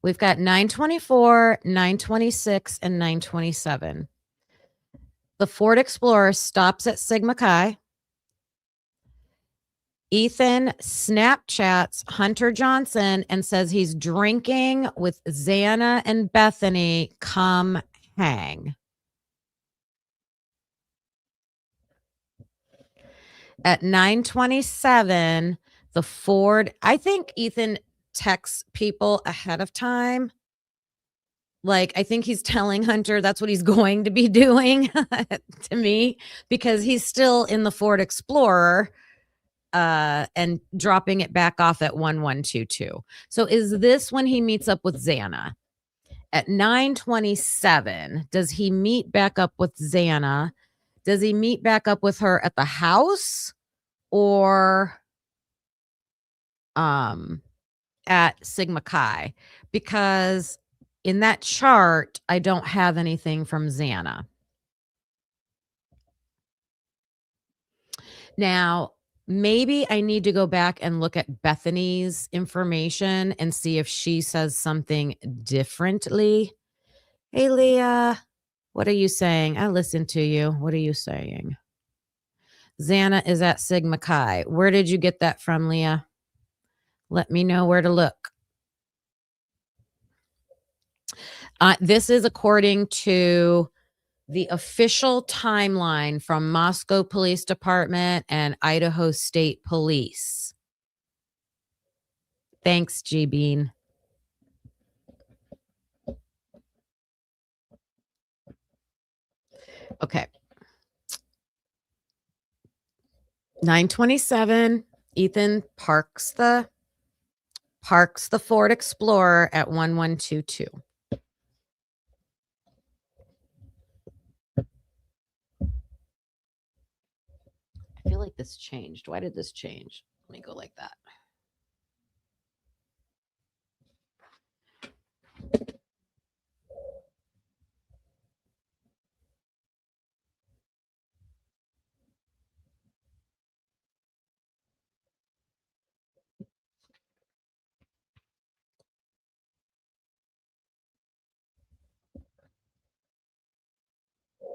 We've got 9:24, 9:26, and 9:27. The Ford Explorer stops at Sigma Chi. Ethan Snapchats Hunter Johnson and says he's drinking with Xana and Bethany. Come hang. At 9:27, the Ford, I think Ethan texts people ahead of time. Like, I think he's telling Hunter that's what he's going to be doing to me, because he's still in the Ford Explorer and dropping it back off at 1122. So is this when he meets up with Xana? At 9:27, does he meet back up with Xana? Does he meet back up with her at the house or at Sigma Chi? Because in that chart, I don't have anything from Xana. Now, maybe I need to go back and look at Bethany's information and see if she says something differently. Hey, Leah, what are you saying? I listened to you. What are you saying? Xana is at Sigma Chi. Where did you get that from, Leah? Let me know where to look. This is according to the official timeline from Moscow Police Department and Idaho State Police. Thanks, G Bean. Okay. 9:27, Ethan parks the parks the Ford Explorer at 1122. I feel like this changed. Why did this change? Let me go like that.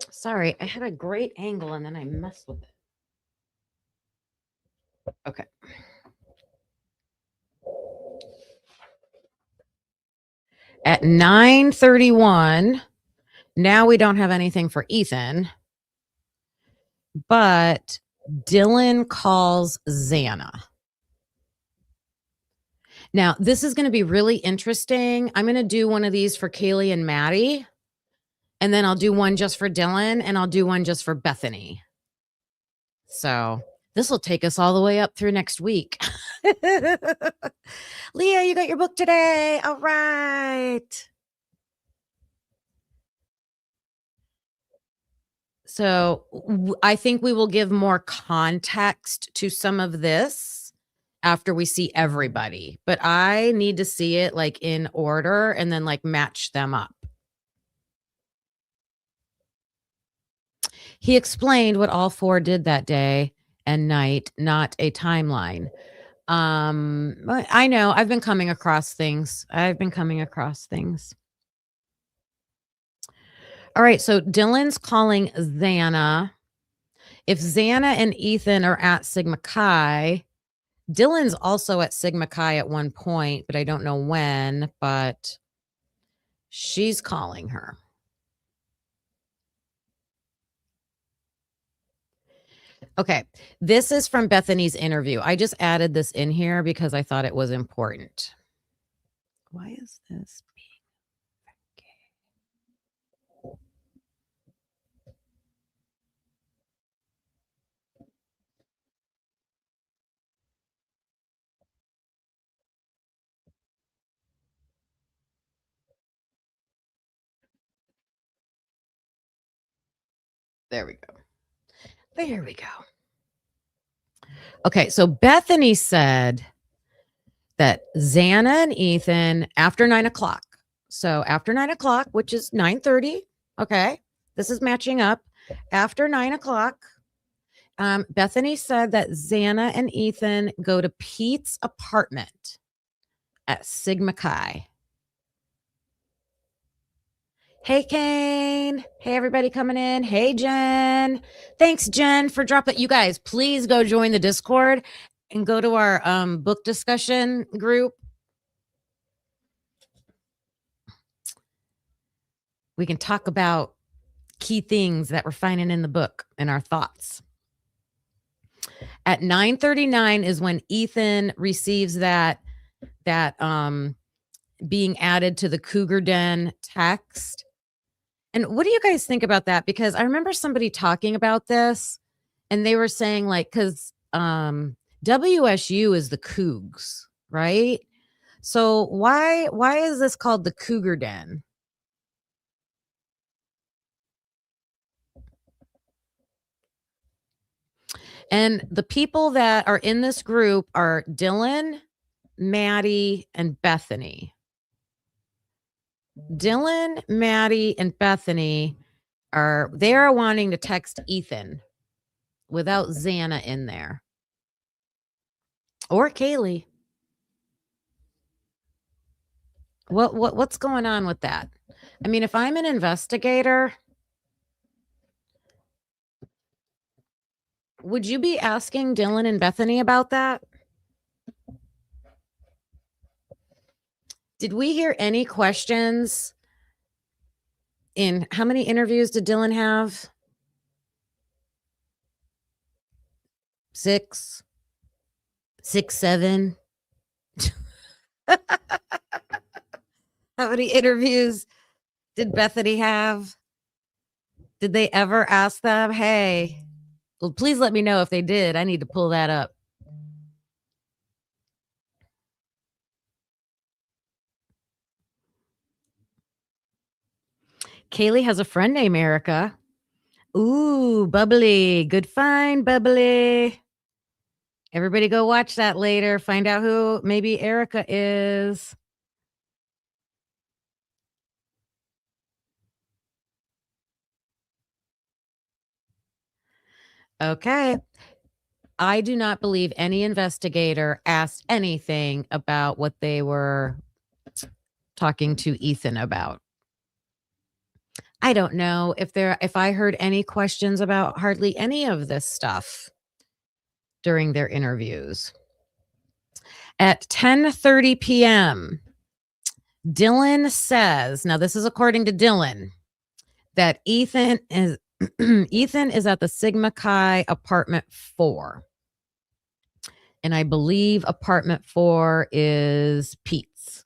Sorry, I had a great angle and then I messed with it. Okay. At 9:31, now we don't have anything for Ethan, but Dylan calls Xana. Now, this is going to be really interesting. I'm going to do one of these for Kaylee and Maddie, and then I'll do one just for Dylan, and I'll do one just for Bethany. So this will take us all the way up through next week. Leah, you got your book today. All right. So I think we will give more context to some of this after we see everybody, but I need to see it like in order and then like match them up. He explained what all four did that day and night, not a timeline. I know I've been coming across things. All right, so Dylan's calling Xana. If Xana and Ethan are at Sigma Chi, Dylan's also at Sigma Chi at one point, but I don't know when, but she's calling her. Okay, this is from Bethany's interview. I just added this in here because I thought it was important. Why is this being okay? There we go. There we go. Okay, so Bethany said that Xana and Ethan after 9 o'clock. So after 9 o'clock, which is 9:30. Okay, this is matching up. After 9 o'clock, Bethany said that Xana and Ethan go to Pete's apartment at Sigma Chi. Hey, Kane. Hey, everybody coming in. Hey, Jen. Thanks, Jen, for dropping. You guys, please go join the Discord and go to our book discussion group. We can talk about key things that we're finding in the book and our thoughts. At 9:39 is when Ethan receives that being added to the Cougar Den text. And what do you guys think about that? Because I remember somebody talking about this and they were saying like, because WSU is the Cougs, right? So why is this called the Cougar Den? And the people that are in this group are Dylan, Maddie, and Bethany. Dylan, Maddie, and Bethany are wanting to text Ethan without Xana in there. Or Kaylee. What's going on with that? I mean, if I'm an investigator, would you be asking Dylan and Bethany about that? Did we hear any questions in how many interviews did Dylan have? 6, 7. How many interviews did Bethany have? Did they ever ask them, hey, well, please let me know if they did. I need to pull that up. Kaylee has a friend named Erica. Ooh, Bubbly. Good find, Bubbly. Everybody go watch that later. Find out who maybe Erica is. Okay. I do not believe any investigator asked anything about what they were talking to Ethan about. I don't know if I heard any questions about hardly any of this stuff during their interviews. At 10:30 p.m., Dylan says, now this is according to Dylan, that Ethan is Ethan is at the Sigma Chi apartment 4. And I believe apartment 4 is Pete's.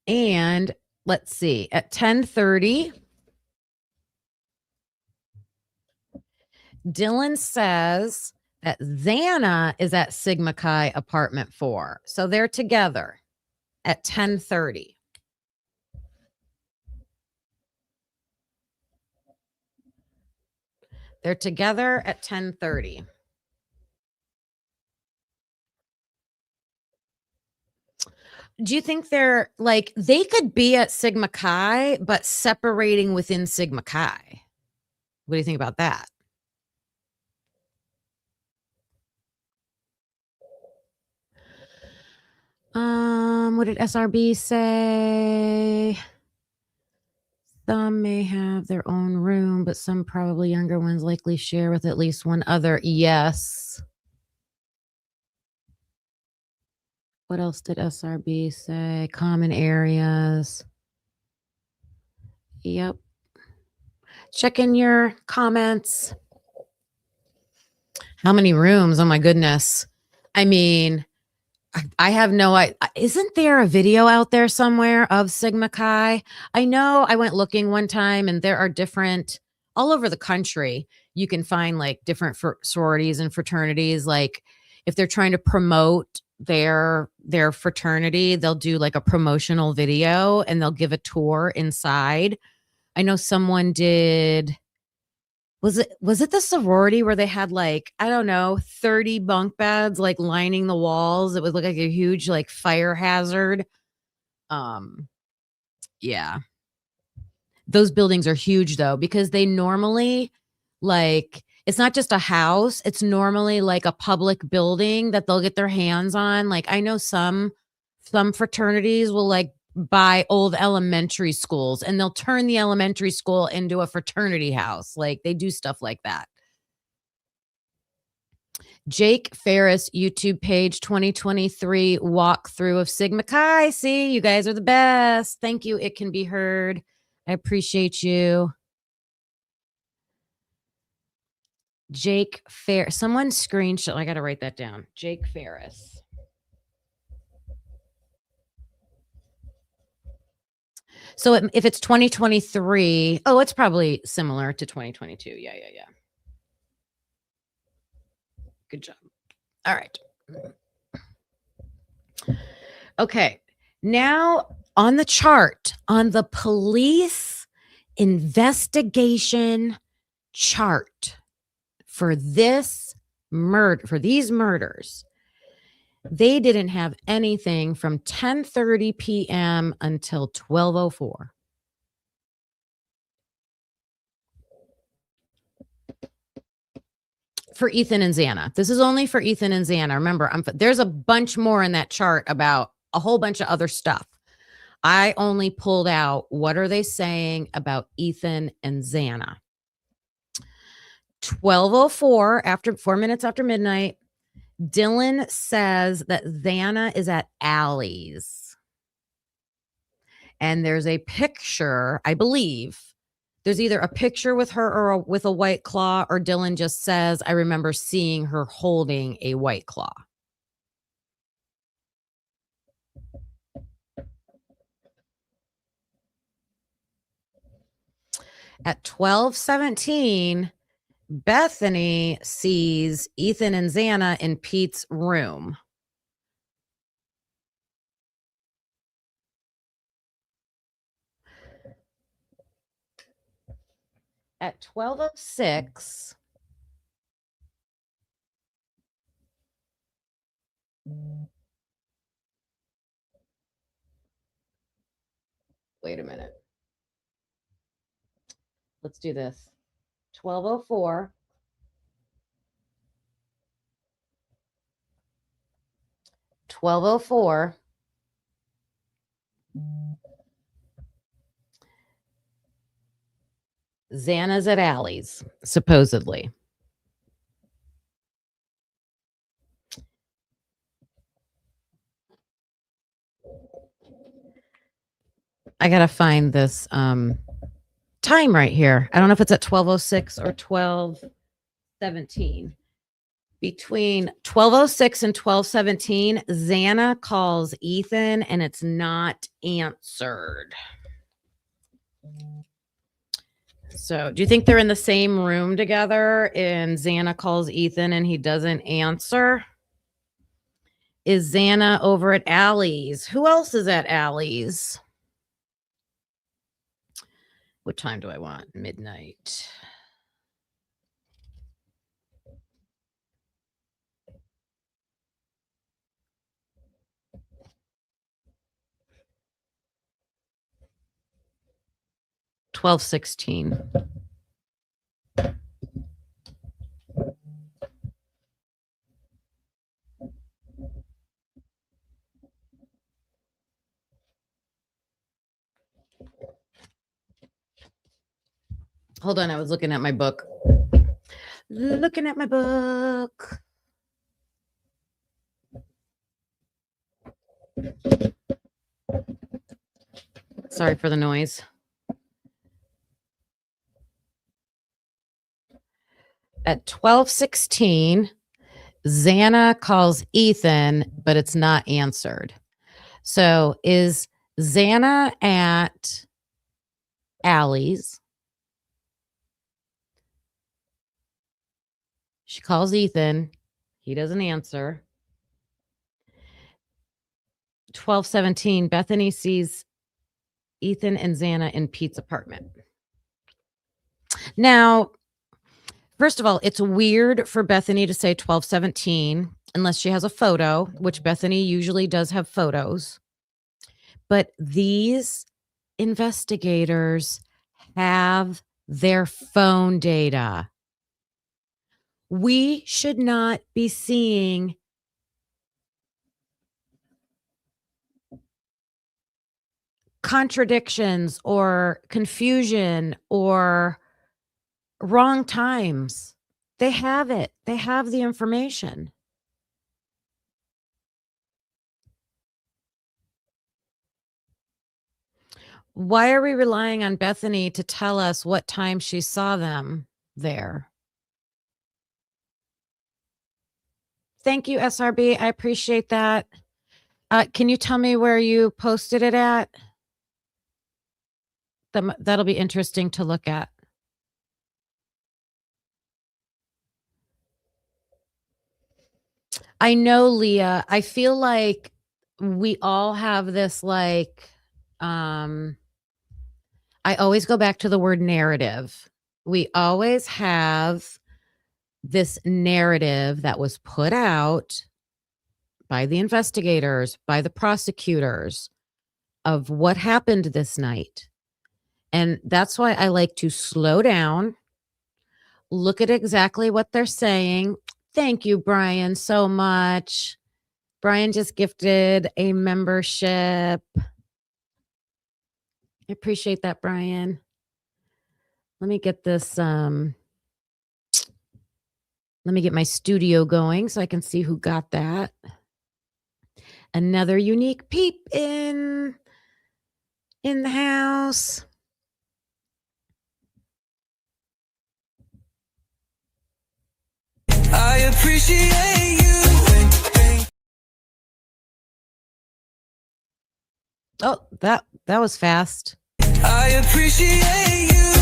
And let's see, at 10:30, Dylan says that Xana is at Sigma Chi apartment 4. So they're together at 10:30. They're together at 10:30. Do you think they're like, they could be at Sigma Chi, but separating within Sigma Chi? What do you think about that? What did SRB say? Some may have their own room, but some probably younger ones likely share with at least one other. Yes. What else did SRB say? Common areas. Yep. Check in your comments. How many rooms? Oh my goodness. I mean, I have no idea. Isn't there a video out there somewhere of Sigma Chi? I know I went looking one time and there are different all over the country. You can find like different sororities and fraternities. Like if they're trying to promote their fraternity, they'll do like a promotional video and they'll give a tour inside. I know someone did. Was it the sorority where they had like, I don't know, 30 bunk beds like lining the walls? It would look like a huge like fire hazard. Yeah. Those buildings are huge though, because they normally like, it's not just a house, it's normally like a public building that they'll get their hands on. Like I know some fraternities will like buy old elementary schools and they'll turn the elementary school into a fraternity house. Like they do stuff like that. Jake Ferris YouTube page 2023 walkthrough of Sigma Chi. See, you guys are the best. Thank you. It can be heard. I appreciate you. Jake Ferris. Someone screenshot. I got to write that down. Jake Ferris. So if it's 2023, oh, it's probably similar to 2022. Yeah. Good job. All right. Okay. Now on the chart, on the police investigation chart for this murder, for these murders, they didn't have anything from 10:30 p.m. until 12:04. For Ethan and Xana. This is only for Ethan and Xana. Remember, there's a bunch more in that chart about a whole bunch of other stuff. I only pulled out what are they saying about Ethan and Xana. 12:04, after 4 minutes after midnight, Dylan says that Xana is at Allie's. And there's a picture, I believe. There's either a picture with her or with a White Claw, or Dylan just says, I remember seeing her holding a White Claw. At 12:17, Bethany sees Ethan and Xana in Pete's room. At 12:06, wait a minute. Let's do this. 12:04. 12:04. Xana's at Allie's, supposedly. I gotta find this time right here. I don't know if it's at 12:06 or 12:17. Between 12:06 and 12:17, Xana calls Ethan and it's not answered. So, do you think they're in the same room together and Xana calls Ethan and he doesn't answer? Is Xana over at Allie's? Who else is at Allie's? What time do I want? Midnight. $12:16. Hold on, I was looking at my book. Looking at my book. Sorry for the noise. At 12:16, Xana calls Ethan, but it's not answered. So is Xana at Allie's? She calls Ethan. He doesn't answer. 12:17, Bethany sees Ethan and Xana in Pete's apartment. Now, first of all, it's weird for Bethany to say 12:17 unless she has a photo, which Bethany usually does have photos. But these investigators have their phone data. We should not be seeing contradictions or confusion or wrong times. They have it. They have the information. Why are we relying on Bethany to tell us what time she saw them there? Thank you, SRB. I appreciate that. Can you tell me where you posted it at? That'll be interesting to look at. I know, Leah. I feel like we all have this I always go back to the word narrative. We always have this narrative that was put out by the investigators, by the prosecutors of what happened this night. And that's why I like to slow down, look at exactly what they're saying. Thank you, Brian, so much. Brian just gifted a membership. I appreciate that, Brian. Let me get this. Let me get my studio going so I can see who got that. Another unique peep in the house. I appreciate you. Oh, that was fast. I appreciate you.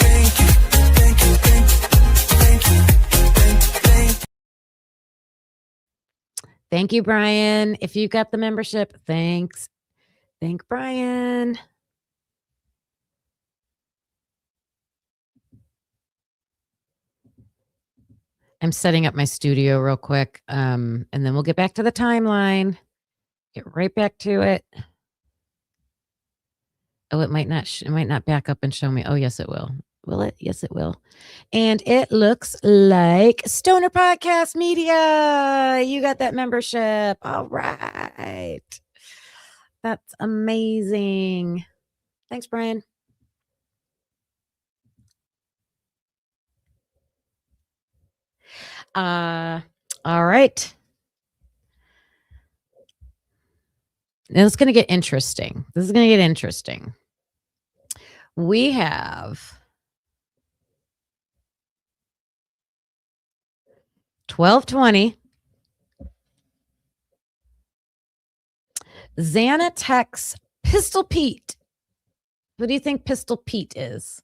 Thank you. Thank you. Thank you. Thank you. Thank you, Brian. If you got the membership, thanks. Thank Brian. I'm setting up my studio real quick, and then we'll get back to the timeline. Get right back to it. Oh, it might not back up and show me. Oh, yes, it will. Will it? Yes, it will. And it looks like Stoner Podcast Media. You got that membership. All right. That's amazing. Thanks, Brian. All right. Now it's going to get interesting. This is going to get interesting. We have 12:20. Xana texts Pistol Pete. What do you think Pistol Pete is?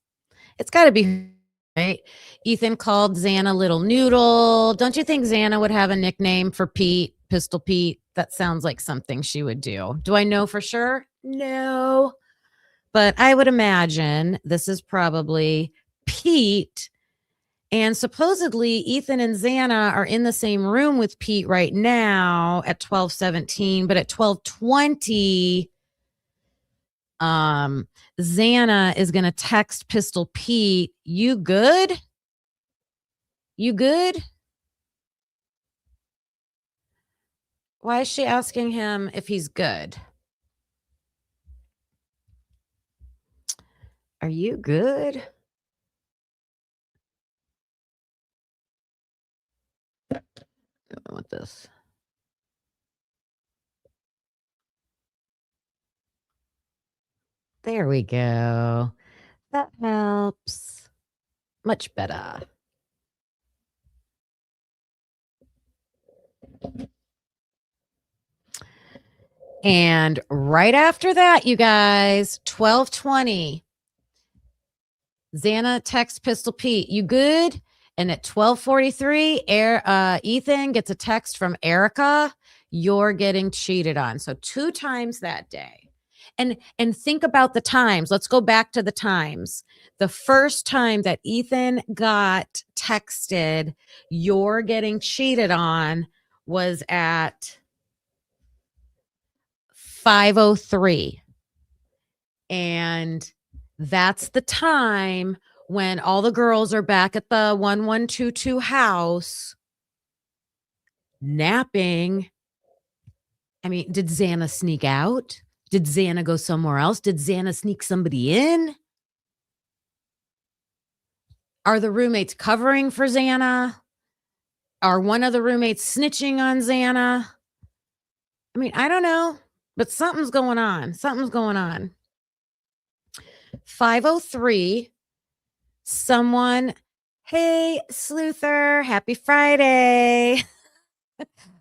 It's got to be, right? Ethan called Xana Little Noodle. Don't you think Xana would have a nickname for Pete? Pistol Pete? That sounds like something she would do. Do I know for sure? No. But I would imagine this is probably Pete. And supposedly Ethan and Xana are in the same room with Pete right now at 12:17, but at 12:20, Xana is going to text Pistol Pete, "You good? You good?" Why is she asking him if he's good? Are you good? I want this. There we go. That helps. Much better. And right after that, you guys, 12:20, Xana texts Pistol Pete, "You good?" And at 12:43, Ethan gets a text from Erica, "You're getting cheated on." So 2 times that day. And think about the times. Let's go back to the times. The first time that Ethan got texted, "You're getting cheated on," was at 5:03. And that's the time when all the girls are back at the 1122 house napping. I mean, did Xana sneak out? Did Xana go somewhere else? Did Xana sneak somebody in? Are the roommates covering for Xana? Are one of the roommates snitching on Xana? I mean, I don't know, but something's going on. Something's going on. 5:03, someone, "Hey, Sleuther, happy Friday."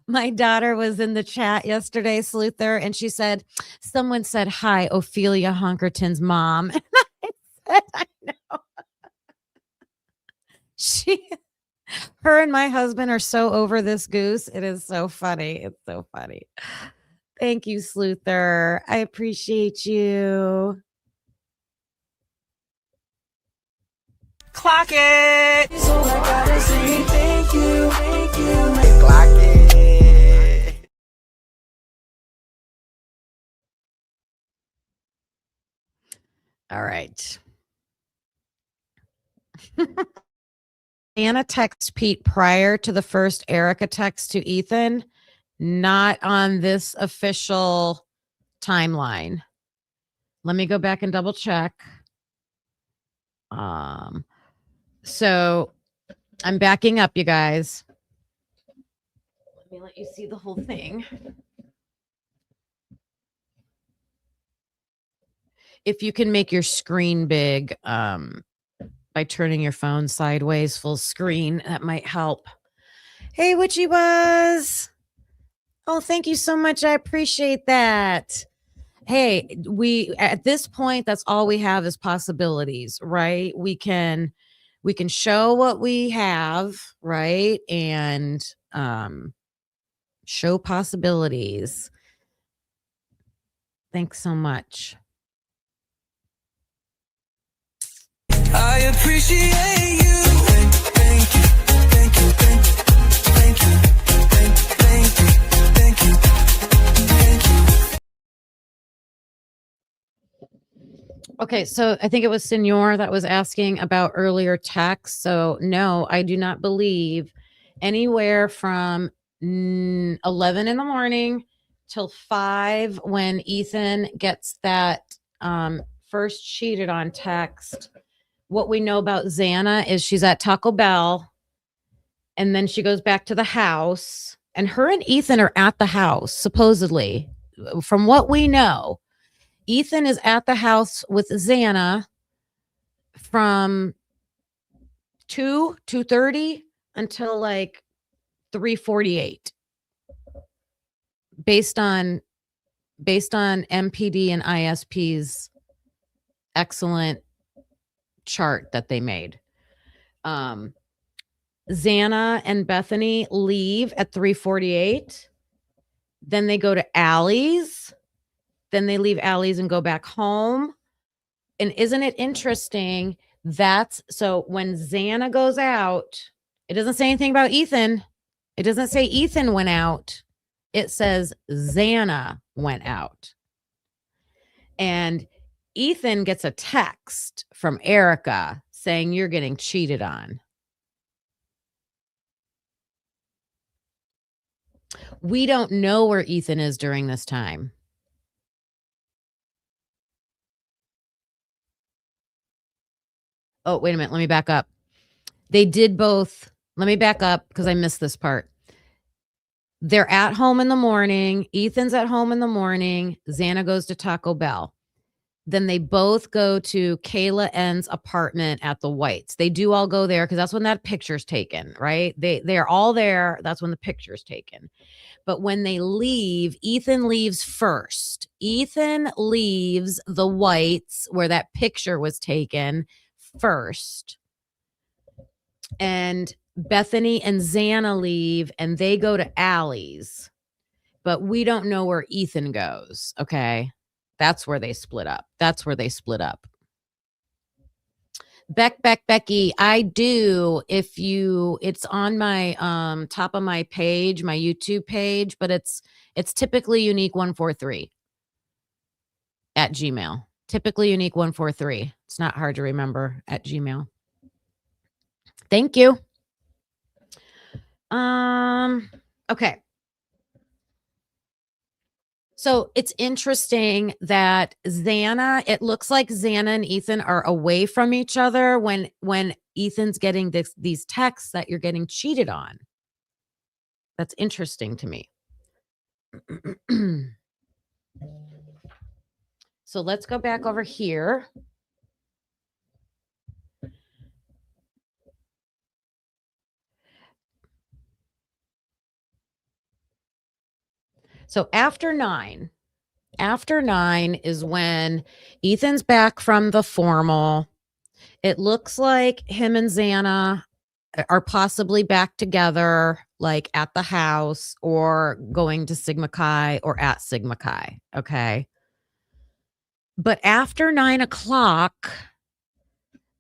My daughter was in the chat yesterday, Sleuther, and she said, someone said, "Hi, Ophelia Honkerton's mom." And I said, I know. Her and my husband are so over this goose. It is so funny. It's so funny. Thank you, Sleuther. I appreciate you. Clock it. So I gotta say thank you. Clock it. All right. Anna texts Pete prior to the first Erica text to Ethan, not on this official timeline. Let me go back and double check. So I'm backing up, you guys. Let me let you see the whole thing. If you can make your screen big by turning your phone sideways full screen, that might help. Hey, Witchy Buzz. Oh, thank you so much. I appreciate that. Hey, we at this point, that's all we have is possibilities, right? We can show what we have, right? And show possibilities. Thanks so much. I appreciate you. Thank you. Okay, so I think it was Senor that was asking about earlier texts. So no, I do not believe anywhere from 11 in the morning till 5 when Ethan gets that first cheated on text. What we know about Xana is she's at Taco Bell and then she goes back to the house, and her and Ethan are at the house, supposedly. From what we know, Ethan is at the house with Xana from 2:30 until like 3:48, based on MPD and ISP's excellent chart that they made. Xana and Bethany leave at 3:48. Then they go to Allie's. Then they leave Allie's and go back home. And isn't it interesting? So when Xana goes out, it doesn't say anything about Ethan. It doesn't say Ethan went out. It says Xana went out. And Ethan gets a text from Erica saying you're getting cheated on. We don't know where Ethan is during this time. Oh, wait a minute. Let me back up. They did both. Let me back up because I missed this part. They're at home in the morning. Ethan's at home in the morning. Xana goes to Taco Bell. Then they both go to Kayla N's apartment at the Whites. They do all go there because that's when that picture's taken, right? They're all there. That's when the picture's taken. But when they leave, Ethan leaves first. Ethan leaves the Whites where that picture was taken first. And Bethany and Xana leave and they go to Allie's. But we don't know where Ethan goes, okay? That's where they split up. Becky, I do. It's on my top of my page, my YouTube page, but it's typically unique 143 at Gmail. Typically unique 143. It's not hard to remember at Gmail. Thank you. Okay. So it's interesting that it looks like Xana and Ethan are away from each other when Ethan's getting these texts that you're getting cheated on. That's interesting to me. So let's go back over here. So after 9 is when Ethan's back from the formal. It looks like him and Xana are possibly back together, like at the house or going to Sigma Chi or at Sigma Chi. Okay. But after 9 o'clock,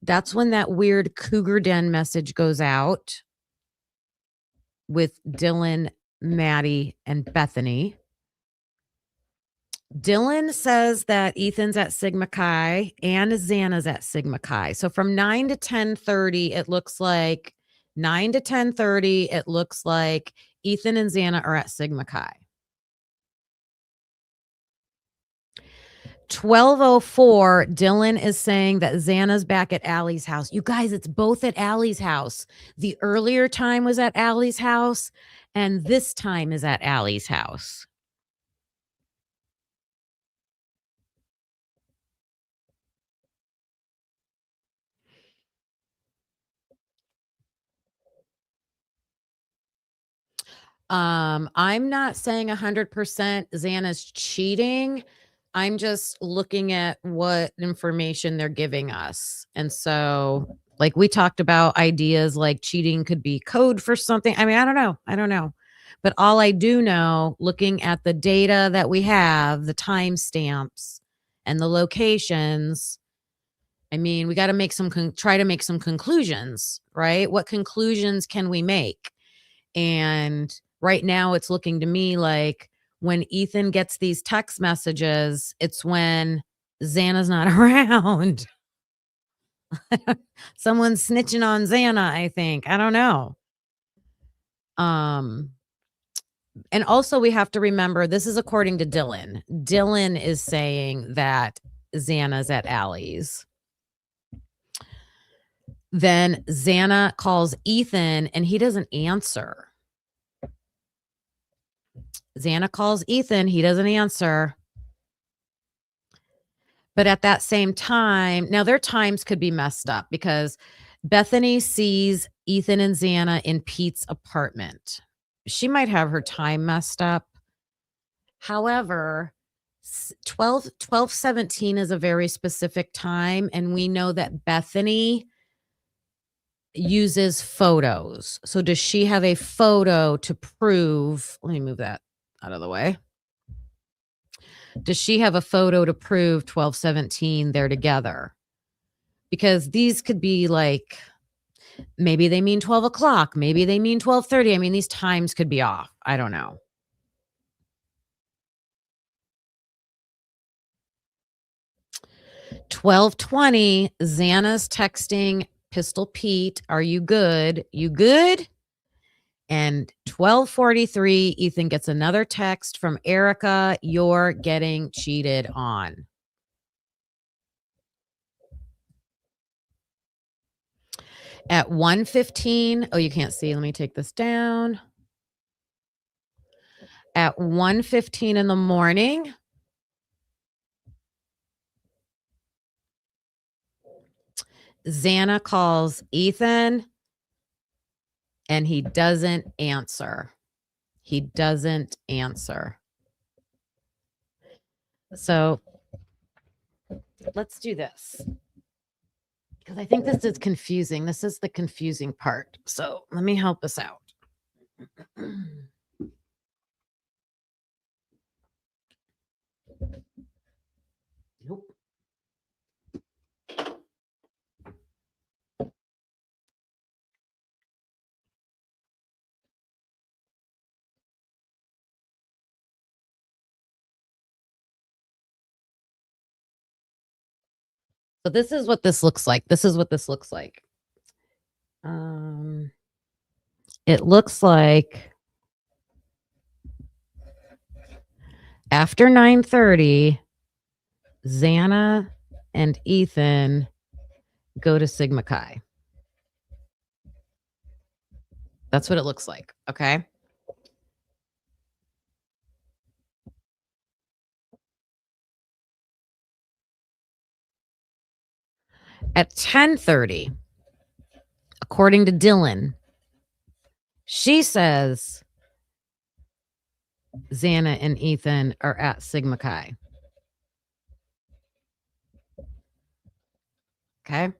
that's when that weird Cougar Den message goes out with Dylan, Maddie, and Bethany. Dylan says that Ethan's at Sigma Chi and Xana's at Sigma Chi. So from 9 to 10:30, it looks like 9 to 10:30, it looks like Ethan and Xana are at Sigma Chi. 12:04, Dylan is saying that Xana's back at Allie's house. You guys, it's both at Allie's house. The earlier time was at Allie's house, and this time is at Allie's house. I'm not saying 100% Xana's cheating. I'm just looking at what information they're giving us. And so, like we talked about ideas like cheating could be code for something. I mean, I don't know. But all I do know, looking at the data that we have, the timestamps and the locations, I mean, we got to try to make some conclusions, right? What conclusions can we make? And right now it's looking to me like when Ethan gets these text messages, it's when Xana's not around. Someone's snitching on Xana, I think. I don't know. And also we have to remember this is according to Dylan. Dylan is saying that Xana's at Allie's. Then Xana calls Ethan and he doesn't answer. Xana calls Ethan, he doesn't answer. But at that same time, now their times could be messed up because Bethany sees Ethan and Xana in Pete's apartment. She might have her time messed up. However, 12:17 is a very specific time, and we know that Bethany uses photos. So does she have a photo to prove? Let me move that out of the way. Does she have a photo to prove 12:17 they're together? Because these could be like, maybe they mean 12 o'clock. Maybe they mean 12:30. I mean, these times could be off. I don't know. 12:20, Xana's texting Pistol Pete, are you good? You good? And 12:43, Ethan gets another text from Erica, you're getting cheated on. At 1:15, oh, you can't see. Let me take this down. At 1:15 in the morning, Xana calls Ethan and he doesn't answer. He doesn't answer. So let's do this because I think this is confusing. This is the confusing part. So let me help us out. Nope. So this is what this looks like. This is what this looks like. It looks like after 9:30, Xana and Ethan go to Sigma Chi. That's what it looks like. Okay. At 10:30, according to Dylan, she says Xana and Ethan are at Sigma Chi. Okay.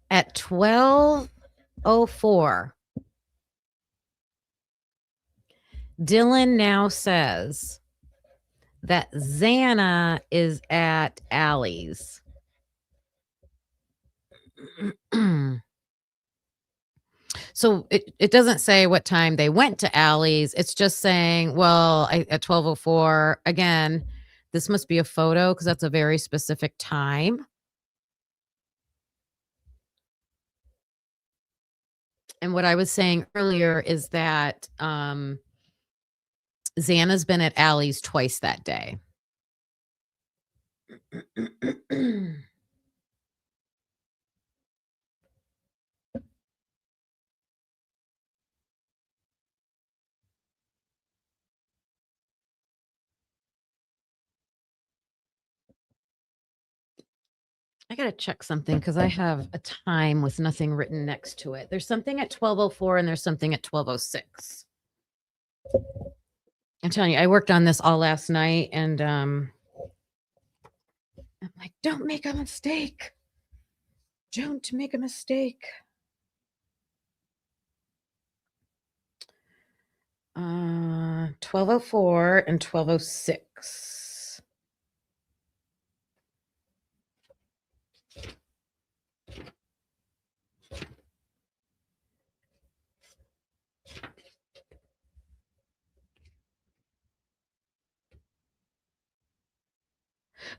At 12:04, Dylan now says that Xana is at Allie's. So it doesn't say what time they went to Allie's. It's just saying, well, at 12:04, again, this must be a photo because that's a very specific time. And what I was saying earlier is that Xana's been at Allie's twice that day. I got to check something because I have a time with nothing written next to it. There's something at 12:04 and there's something at 12:06. I'm telling you, I worked on this all last night and I'm like, don't make a mistake. Don't make a mistake. 12:04 and 12:06.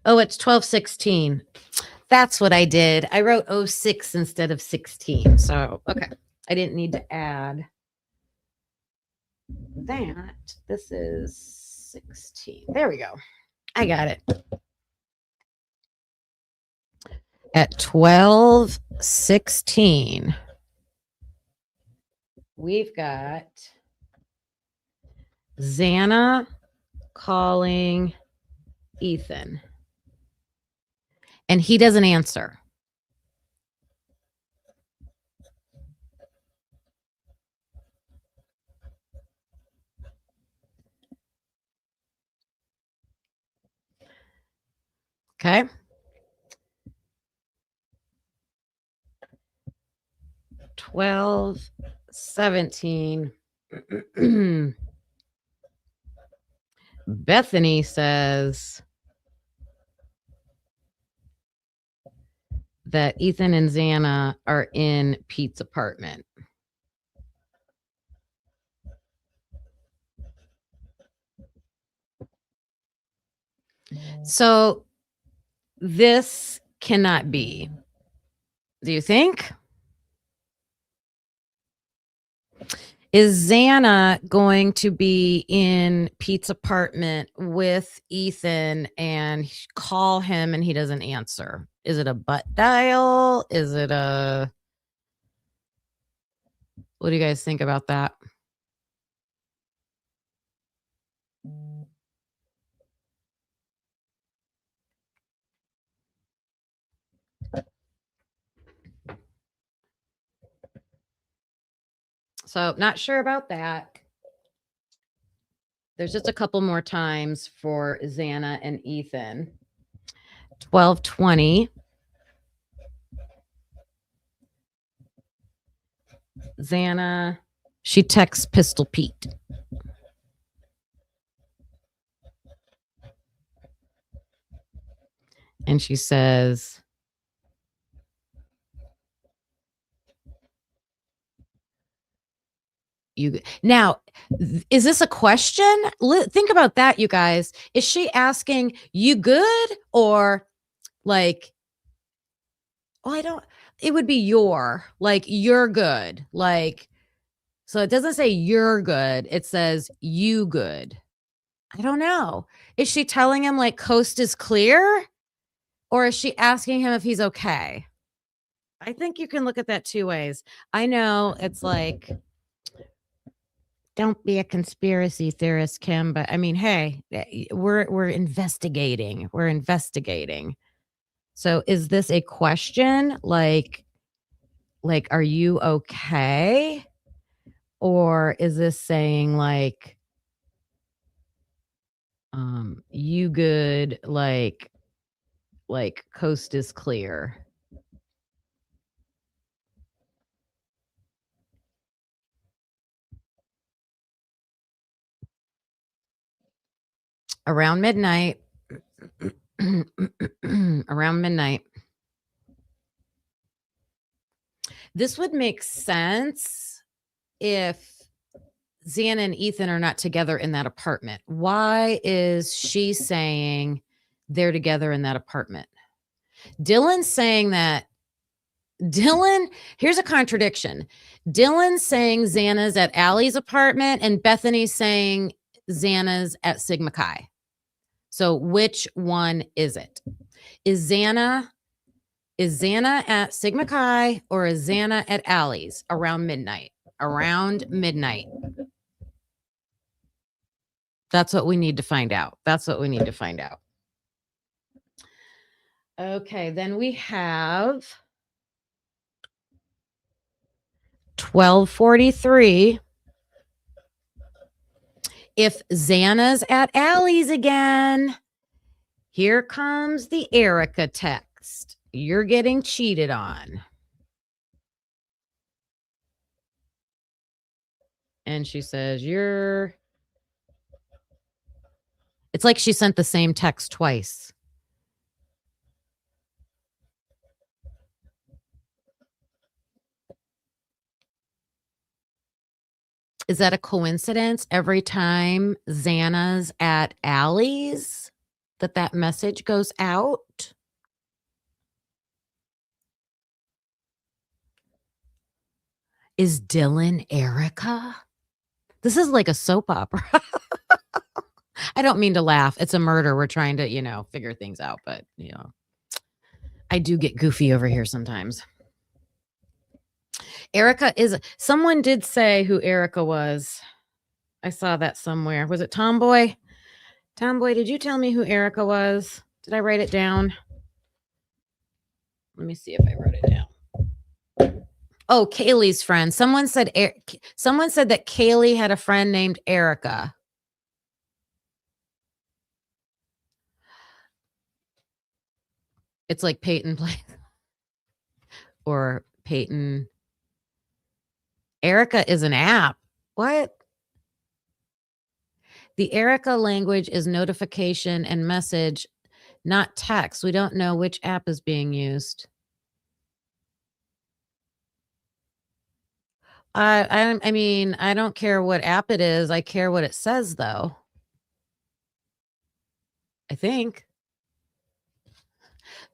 Oh, it's 12:16. That's what I did. I wrote 06 instead of 16. So, okay. I didn't need to add that. This is 16. There we go. I got it. At 12:16, we've got Xana calling Ethan. And he doesn't answer. Okay. 12:17. Bethany says that Ethan and Xana are in Pete's apartment. So this cannot be. Do you think? Is Xana going to be in Pete's apartment with Ethan and call him and he doesn't answer? Is it a butt dial? Is it a... What do you guys think about that? So not sure about that. There's just a couple more times for Xana and Ethan. 12:20. Xana, she texts Pistol Pete. And she says, now, is this a question? Think about that, you guys. Is she asking, you good? Or like, oh, it would be you're good. Like, so it doesn't say you're good. It says you good. I don't know. Is she telling him like coast is clear? Or is she asking him if he's okay? I think you can look at that two ways. I know it's like, don't be a conspiracy theorist, Kim, but I mean, hey, we're investigating. We're investigating. So is this a question like are you okay? Or is this saying like you good, like coast is clear? Around midnight. Around midnight. This would make sense if Xana and Ethan are not together in that apartment. Why is she saying they're together in that apartment? Dylan's saying that here's a contradiction. Dylan's saying Xana's at Allie's apartment and Bethany's saying Xana's at Sigma Chi. So which one is it? Is Xana at Sigma Chi or is Xana at Allie's around midnight? Around midnight. That's what we need to find out. Okay, then we have 12:43. If Xana's at Allie's again, here comes the Erica text. You're getting cheated on. And she says, it's like she sent the same text twice. Is that a coincidence? Every time Xana's at Allie's, that message goes out. Is Dylan Erica? This is like a soap opera. I don't mean to laugh. It's a murder. We're trying to, figure things out, but, I do get goofy over here sometimes. Erica someone did say who Erica was. I saw that somewhere. Was it Tomboy? Tomboy, did you tell me who Erica was? Did I write it down? Let me see if I wrote it down. Oh, Kaylee's friend. Someone said that Kaylee had a friend named Erica. It's like Peyton Place or Peyton. Erica is an app. What? The Erica language is notification and message, not text. We don't know which app is being used. I mean, I don't care what app it is. I care what it says, though. I think.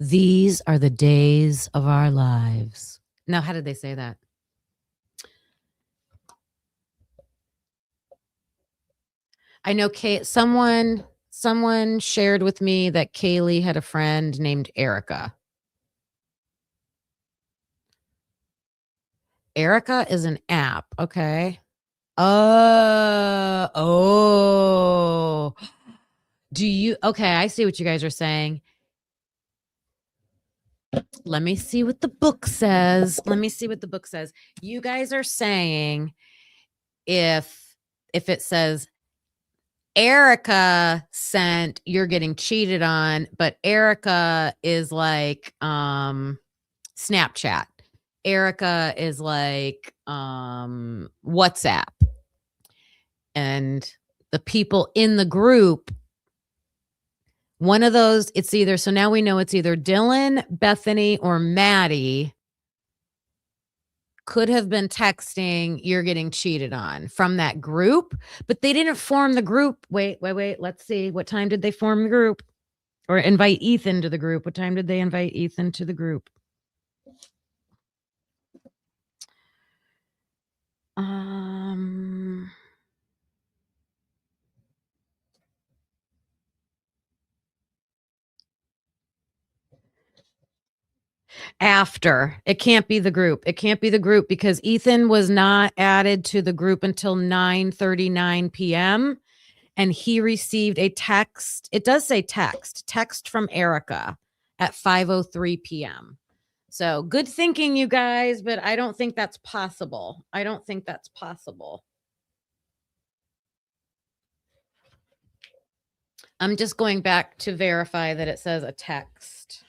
These are the days of our lives. Now, how did they say that? I know someone shared with me that Kaylee had a friend named Erica. Erica is an app. Okay. Oh. Okay, I see what you guys are saying. Let me see what the book says. You guys are saying if it says Erica sent, you're getting cheated on, but Erica is like Snapchat. Erica is like WhatsApp. And the people in the group, one of those, it's either, so now we know it's either Dylan, Bethany, or Maddie could have been texting, you're getting cheated on from that group, but they didn't form the group. Wait. Let's see. What time did they form the group or invite Ethan to the group? What time did they invite Ethan to the group? After. It can't be the group. Because Ethan was not added to the group until 9:39 p.m. and he received a text. It does say text from Erica at 5:03 p.m. So good thinking, you guys, but I don't think that's possible. I'm just going back to verify that it says a text.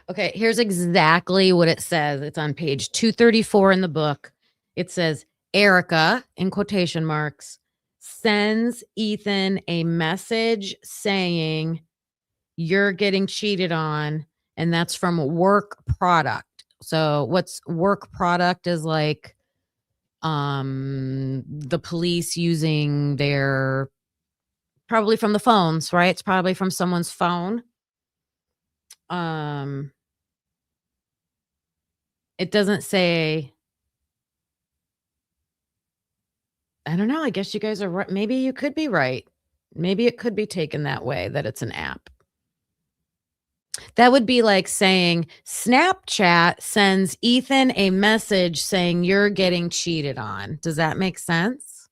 Okay, here's exactly what it says. It's on page 234 in the book. It says, Erica, in quotation marks, sends Ethan a message saying, you're getting cheated on, and that's from work product. So what's work product is like the police using their, probably from the phones, right? It's probably from someone's phone. It doesn't say, I don't know. I guess you guys are right. Maybe you could be right. Maybe it could be taken that way, that it's an app. That would be like saying Snapchat sends Ethan a message saying you're getting cheated on. Does that make sense?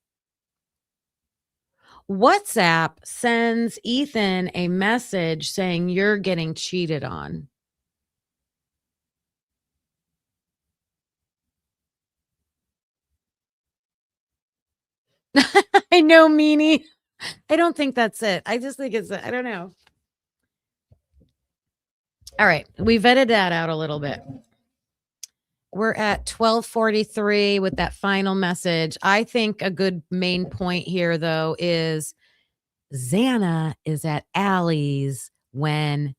WhatsApp sends Ethan a message saying you're getting cheated on. I know, Meanie. I don't think that's it. I just think I don't know. All right. We vetted that out a little bit. We're at 12:43 with that final message. I think a good main point here, though, is Xana is at Allie's when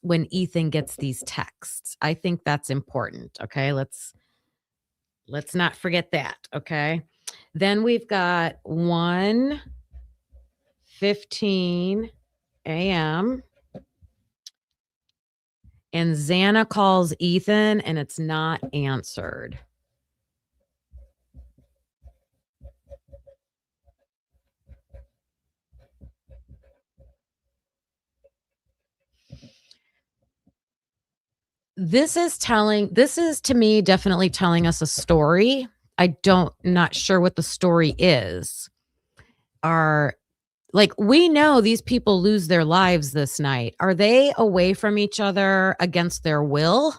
when Ethan gets these texts. I think that's important. Okay. Let's not forget that. Okay. Then we've got 1:15 a.m. and Xana calls Ethan and it's not answered. This is to me definitely telling us a story. Not sure what the story is. We know these people lose their lives this night. Are they away from each other against their will?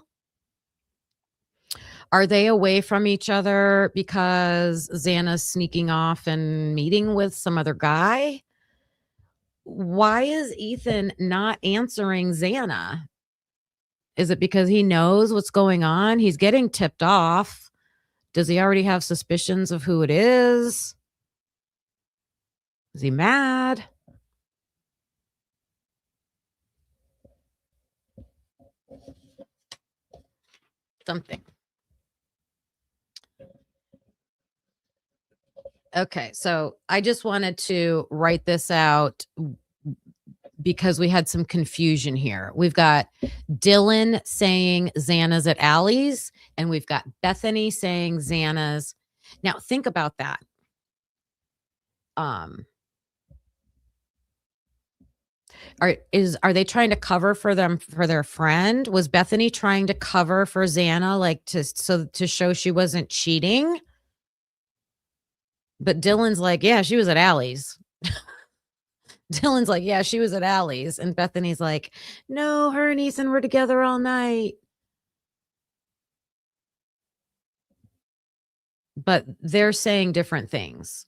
Are they away from each other because Xana's sneaking off and meeting with some other guy? Why is Ethan not answering Xana? Is it because he knows what's going on? He's getting tipped off. Does he already have suspicions of who it is? Is he mad? Something. Okay, so I just wanted to write this out because we had some confusion here. We've got Dylan saying Xana's at Allie's, and we've got Bethany saying Xana's. Now, think about that. Are they trying to cover for their friend? Was Bethany trying to cover for Xana, to show she wasn't cheating? But Dylan's like, yeah, she was at Allie's. Dylan's like, yeah, she was at Allie's. And Bethany's like, no, her and Ethan were together all night. But they're saying different things.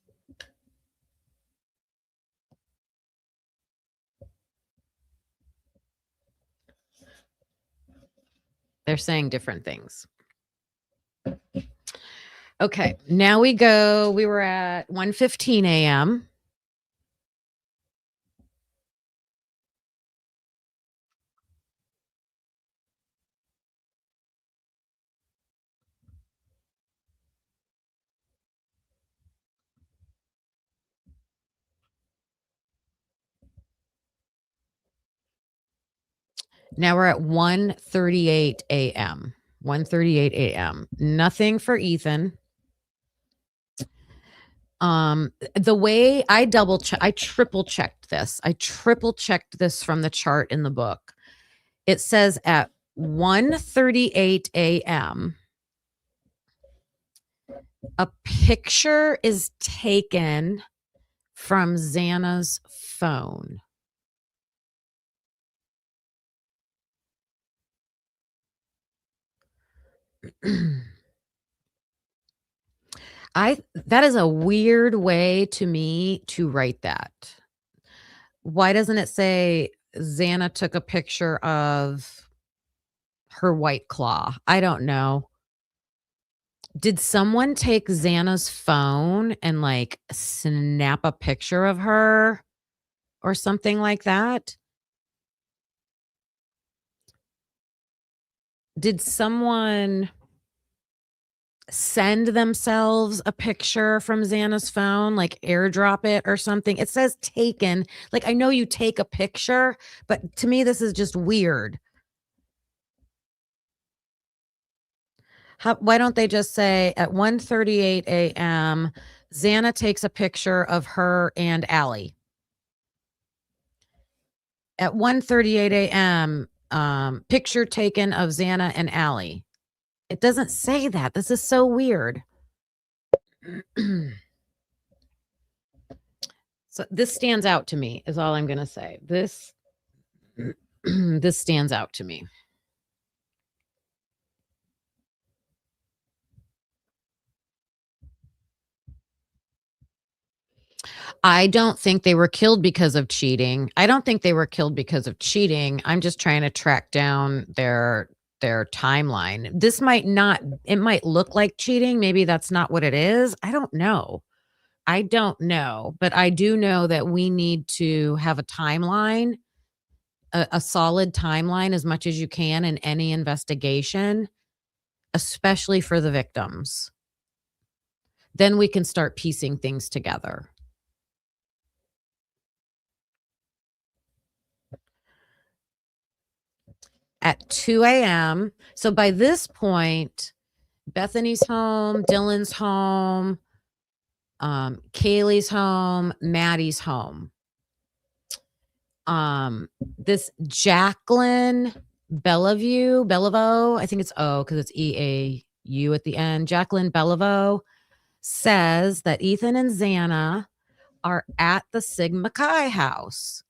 They're saying different things. Okay, now we were at 1:15 a.m. Now we're at 1:38 a.m. 1:38 a.m. Nothing for Ethan. The way I triple checked this. I triple checked this from the chart in the book. It says at 1:38 a.m. a picture is taken from Xana's phone. That is a weird way to me to write that. Why doesn't it say Xana took a picture of her White Claw? I don't know. Did someone take Xana's phone and snap a picture of her or something like that? Did someone send themselves a picture from Xana's phone, airdrop it or something? It says taken. I know you take a picture, but to me, this is just weird. Why don't they just say at 1:38 a.m., Xana takes a picture of her and Allie? At 1:38 a.m., picture taken of Xana and Allie. It doesn't say that. This is so weird. So this stands out to me, is all I'm going to say. This stands out to me. I don't think they were killed because of cheating. I'm just trying to track down their timeline. It might look like cheating. Maybe that's not what it is. I don't know. But I do know that we need to have a timeline a solid timeline as much as you can in any investigation, especially for the victims. Then we can start piecing things together. At 2 a.m. So by this point, Bethany's home, Dylan's home, Kaylee's home, Maddie's home. This Jacqueline Bellevue, I think it's O because it's EAU at the end. Jacqueline Bellevue says that Ethan and Xana are at the Sigma Chi house,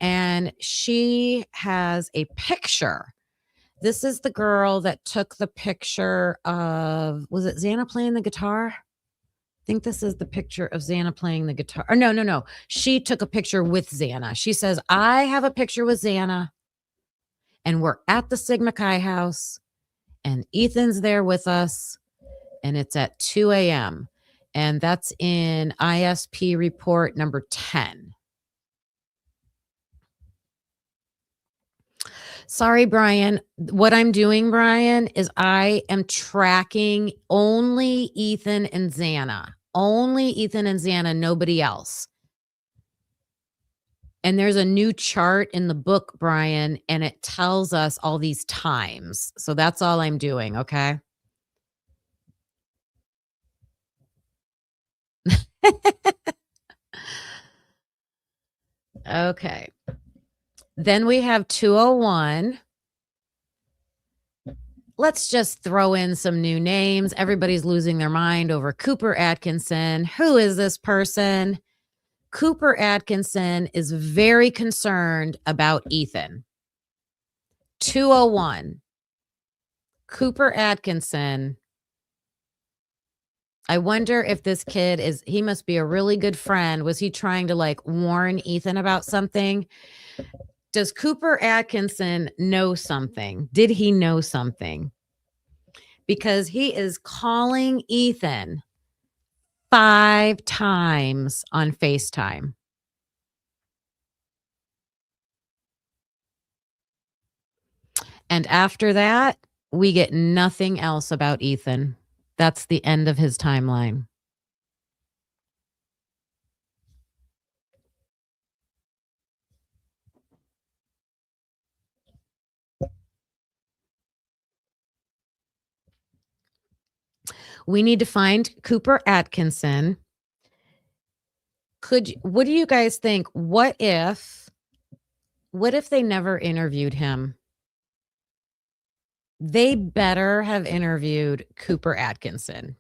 and she has a picture. This is the girl that took the picture of, was it Xana playing the guitar? I think this is the picture of Xana playing the guitar. Or no. She took a picture with Xana. She says, I have a picture with Xana, and we're at the Sigma Chi house, and Ethan's there with us, and it's at 2 a.m. And that's in ISP report number 10. Sorry, Brian. What I'm doing, Brian, is I am tracking only Ethan and Xana. Only Ethan and Xana, nobody else. And there's a new chart in the book, Brian, and it tells us all these times. So that's all I'm doing, okay? Okay. Then we have 201. Let's just throw in some new names. Everybody's losing their mind over Cooper Atkinson. Who is this person? Cooper Atkinson is very concerned about Ethan. 201. Cooper Atkinson. I wonder if this kid he must be a really good friend. Was he trying to like warn Ethan about something? Does Cooper Atkinson know something? Did he know something? Because he is calling Ethan 5 times on FaceTime. And after that, we get nothing else about Ethan. That's the end of his timeline. We need to find Cooper Atkinson. What do you guys think? What if they never interviewed him? They better have interviewed Cooper Atkinson.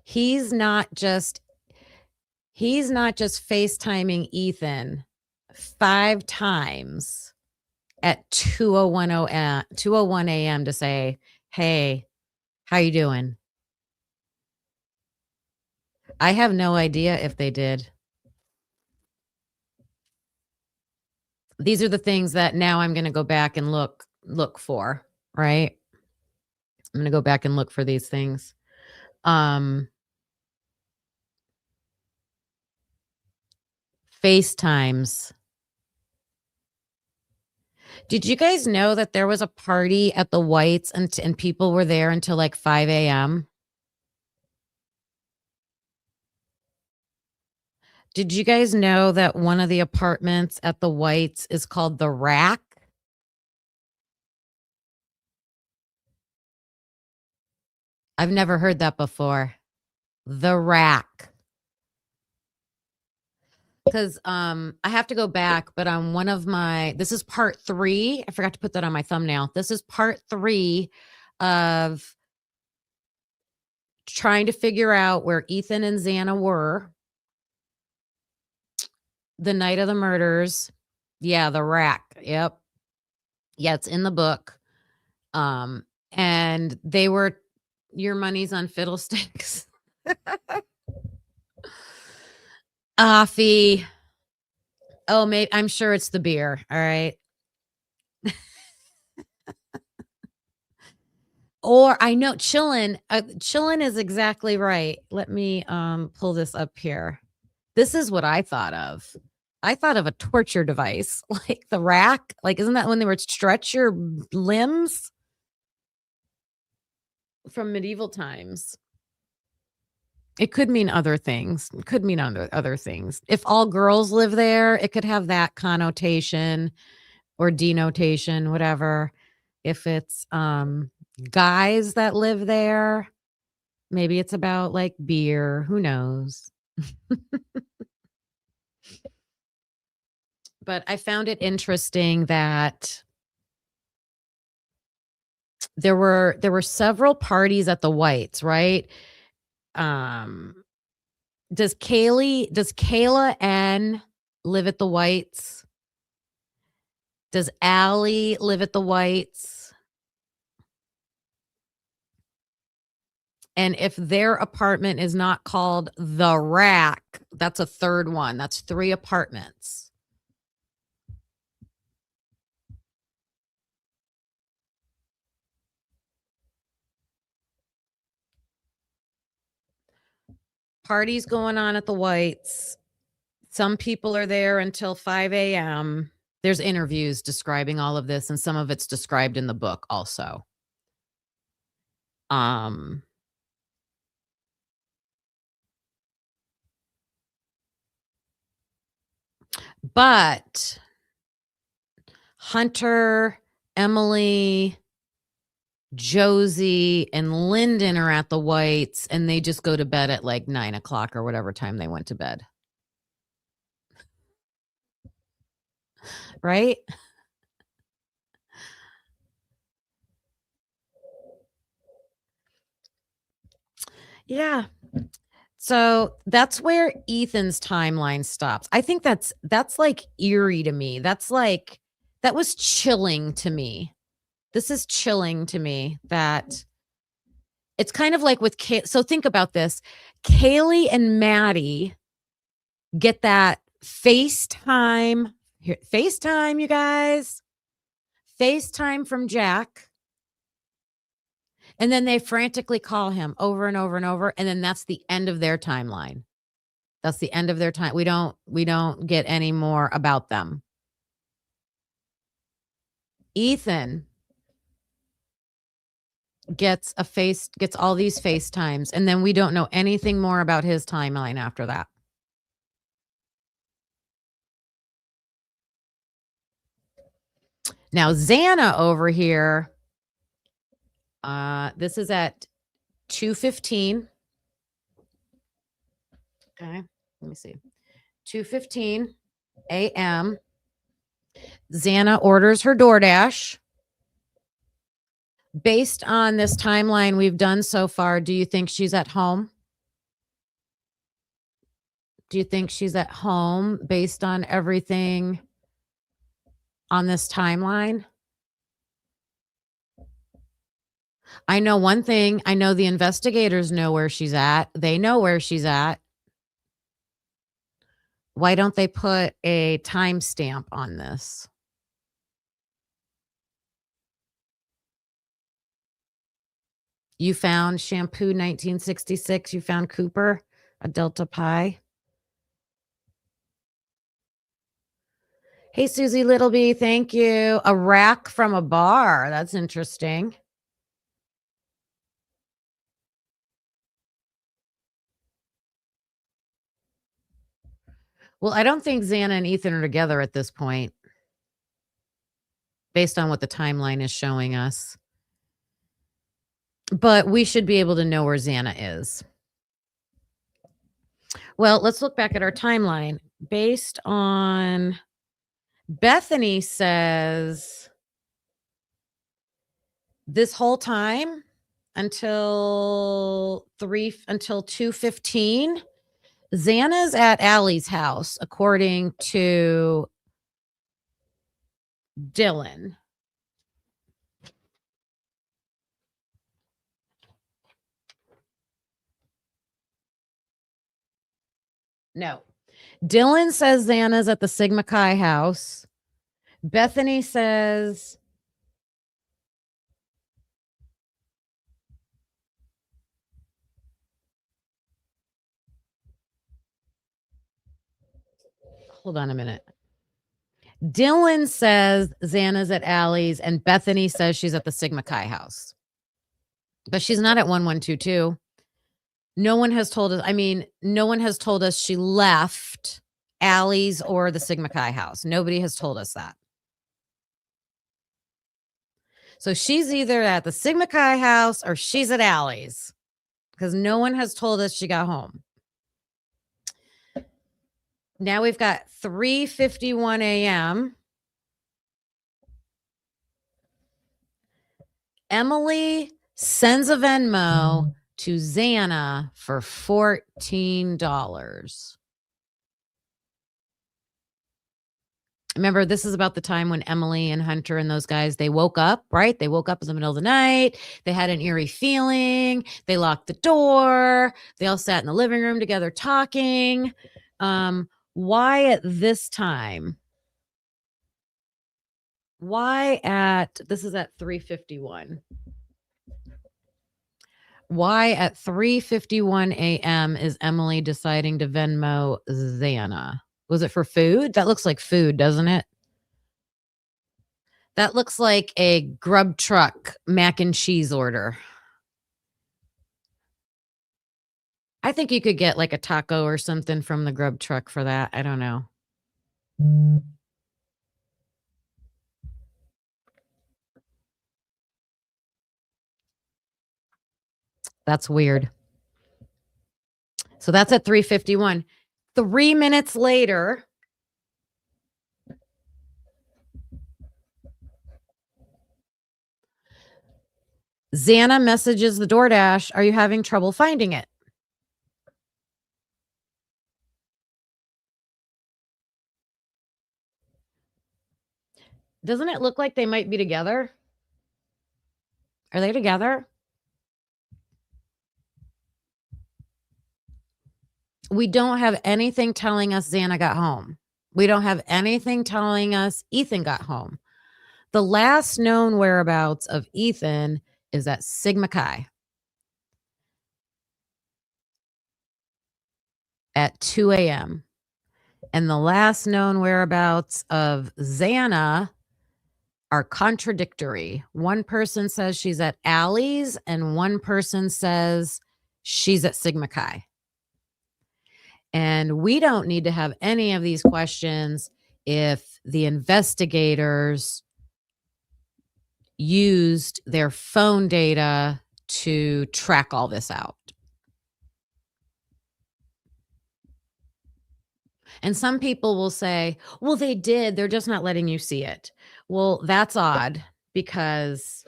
He's not just FaceTiming Ethan 5 times at 2:01 a.m. to say, hey, how you doing? I have no idea if they did. These are the things that now I'm going to go back and look for, right? I'm going to go back and look for these things. FaceTimes. Did you guys know that there was a party at the Whites and people were there until like 5 a.m.? Did you guys know that one of the apartments at the Whites is called the Rack? I've never heard that before. The Rack. Because I have to go back, but on one of this is part 3. I forgot to put that on my thumbnail. This is part 3 of trying to figure out where Ethan and Xana were the night of the murders. Yeah, the Rack. Yep. Yeah, it's in the book. And they were your money's on fiddlesticks. Offie. Oh, maybe I'm sure it's the beer. All right. Or I know Chillin is exactly right. Let me pull this up here. This is what I thought of. I thought of a torture device, like the rack. Like, isn't that when they would stretch your limbs from medieval times? It could mean other things. It could mean other things. If all girls live there, it could have that connotation or denotation, whatever. If it's guys that live there, maybe it's about like beer. Who knows? But I found it interesting that there were several parties at the Whites, right? Does Kayla N live at the Whites? Does Allie live at the Whites? And if their apartment is not called the Rack, that's a third one. That's 3 apartments. Parties going on at the Whites. Some people are there until 5 a.m. There's interviews describing all of this, and some of it's described in the book also. But Hunter, Emily, Josie, and Lyndon are at the Whites, and they just go to bed at like 9 o'clock or whatever time they went to bed. Right? Yeah. So that's where Ethan's timeline stops. I think that's like eerie to me. That's like, that was chilling to me. This is chilling to me that it's kind of like with so think about this. Kaylee and Maddie get that FaceTime. Here, FaceTime, you guys. FaceTime from Jack. And then they frantically call him over and over and over. And then that's the end of their timeline. That's the end of their time. We don't get any more about them. Ethan gets all these FaceTimes, and then we don't know anything more about his timeline after that. Now, Xana over here, this is at 2:15. Okay, let me see. 2:15 a.m. Xana orders her DoorDash. Based on this timeline we've done so far, do you think she's at home? Do you think she's at home based on everything on this timeline? I know one thing. I know the investigators know where she's at. They know where she's at. Why don't they put a timestamp on this? You found shampoo 1966. You found Cooper, a Delta Pi. Hey, Susie Littleby, thank you. A rack from a bar. That's interesting. Well, I don't think Xana and Ethan are together at this point, based on what the timeline is showing us. But we should be able to know where Xana is. Well, let's look back at our timeline. Based on Bethany says this whole time until 2:15, Xana's at Allie's house, according to Dylan. No. Dylan says Xana's at the Sigma Chi house. Bethany says hold on a minute. Dylan says Xana's at Allie's, and Bethany says she's at the Sigma Chi house. But she's not at 1122. No one has told us. I mean, no one has told us she left Allie's or the Sigma Chi house. Nobody has told us that. So she's either at the Sigma Chi house or she's at Allie's, because no one has told us she got home. Now we've got 3:51 a.m. Emily sends a Venmo to Xana for $14. Remember, this is about the time when Emily and Hunter and those guys, they woke up, right? They woke up in the middle of the night. They had an eerie feeling. They locked the door. They all sat in the living room together talking. Why at this time? This is at 3:51. Why at 3:51 a.m. is Emily deciding to Venmo Xana? Was it for food? That looks like food, doesn't it? That looks like a Grub Truck mac and cheese order. I think you could get like a taco or something from the Grub Truck for that. I don't know. That's weird. So that's at 3:51. 3 minutes later, Xana messages the DoorDash, "Are you having trouble finding it?" Doesn't it look like they might be together? Are they together? We don't have anything telling us Xana got home. We don't have anything telling us Ethan got home. The last known whereabouts of Ethan is at Sigma Chi at 2 a.m. And the last known whereabouts of Xana are contradictory. One person says she's at Allie's and one person says she's at Sigma Chi. And we don't need to have any of these questions if the investigators used their phone data to track all this out. And some people will say, well, they did. They're just not letting you see it. Well, that's odd because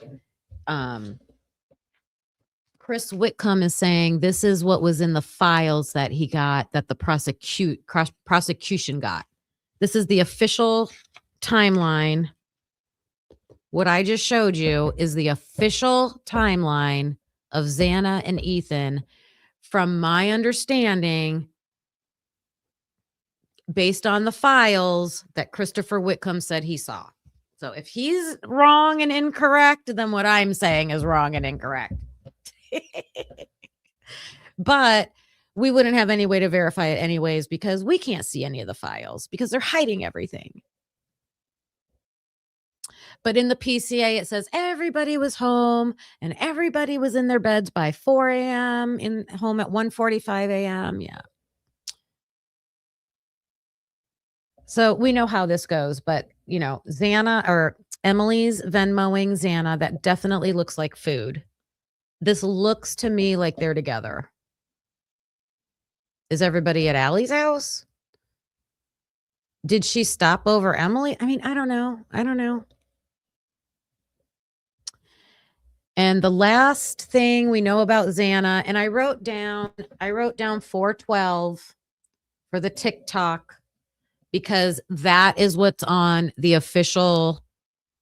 Chris Whitcomb is saying this is what was in the files that he got, that the prosecution got. This is the official timeline. What I just showed you is the official timeline of Xana and Ethan, from my understanding, based on the files that Christopher Whitcomb said he saw. So if he's wrong and incorrect, then what I'm saying is wrong and incorrect. But we wouldn't have any way to verify it anyways, because we can't see any of the files because they're hiding everything. But in the PCA, it says everybody was home and everybody was in their beds by 4 a.m. in home at 1:45 a.m. Yeah. So we know how this goes, but you know, Xana or Emily's Venmoing Xana, that definitely looks like food. This looks to me like they're together. Is everybody at Allie's house? Did she stop over Emily? I mean, I don't know. And the last thing we know about Xana, and I wrote down 412 for the TikTok, because that is what's on the official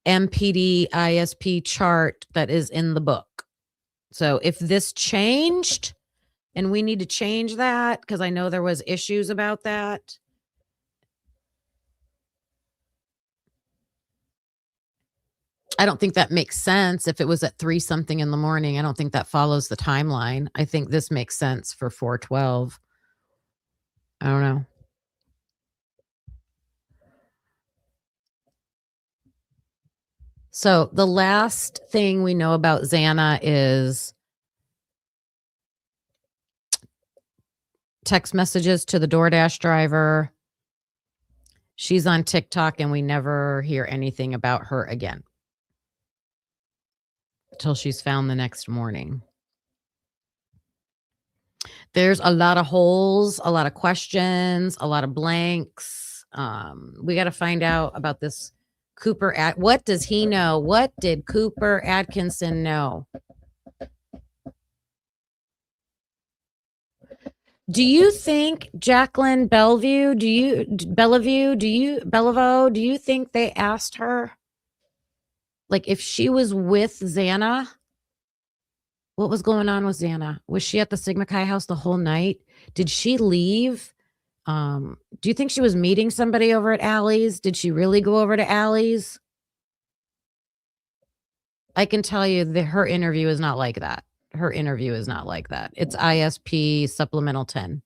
MPD ISP chart that is in the book. So if this changed and we need to change that, because I know there was issues about that. I don't think that makes sense. If it was at 3 something in the morning, I don't think that follows the timeline. I think this makes sense for 412. I don't know. So the last thing we know about Xana is text messages to the DoorDash driver. She's on TikTok and we never hear anything about her again until she's found the next morning. There's a lot of holes, a lot of questions, a lot of blanks. We got to find out about this Cooper. What does he know? What did Cooper Atkinson know? Do you think Jacqueline Bellevue, do you think they asked her, like, if she was with Xana, what was going on with Xana? Was she at the Sigma Chi house the whole night? Did she leave? Do you think she was meeting somebody over at Allie's? Did she really go over to Allie's? I can tell you that her interview is not like that. Her interview is not like that. It's ISP supplemental 10.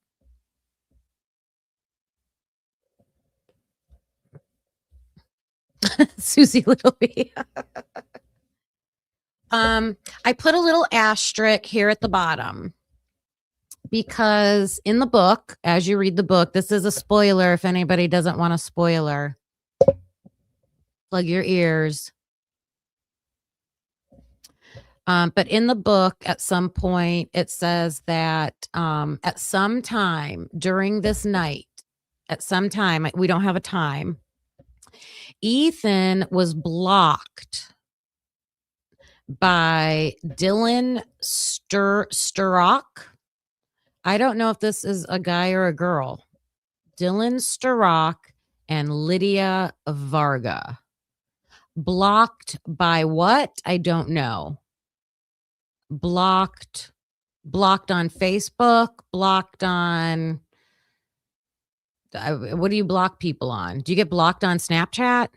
Susie Littleby. I put a little asterisk here at the bottom because in the book, as you read the book, this is a spoiler if anybody doesn't want a spoiler. Plug your ears. But in the book, at some point, it says that at some time during this night, at some time, we don't have a time, Ethan was blocked by Dylan Sturrock. I don't know if this is a guy or a girl. Dylan Sturrock and Lydia Varga. Blocked by what? I don't know. Blocked on Facebook, blocked on what do you block people on? Do you get blocked on Snapchat?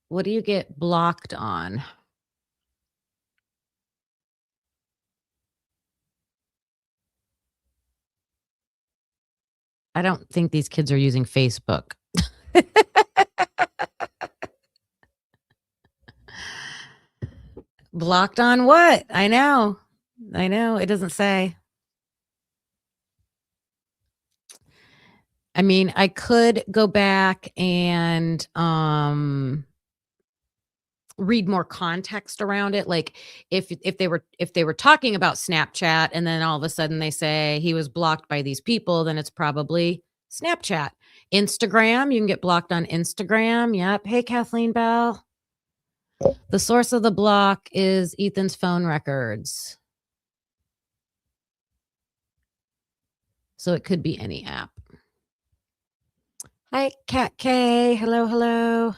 What do you get blocked on? I don't think these kids are using Facebook. Blocked on what? I know. It doesn't say. I mean, I could go back and read more context around it. Like if they were talking about Snapchat and then all of a sudden they say he was blocked by these people, then it's probably Snapchat. Instagram, you can get blocked on Instagram. Yep. Hey, Kathleen Bell. The source of the block is Ethan's phone records. So it could be any app. Hi, Kat K. Hello.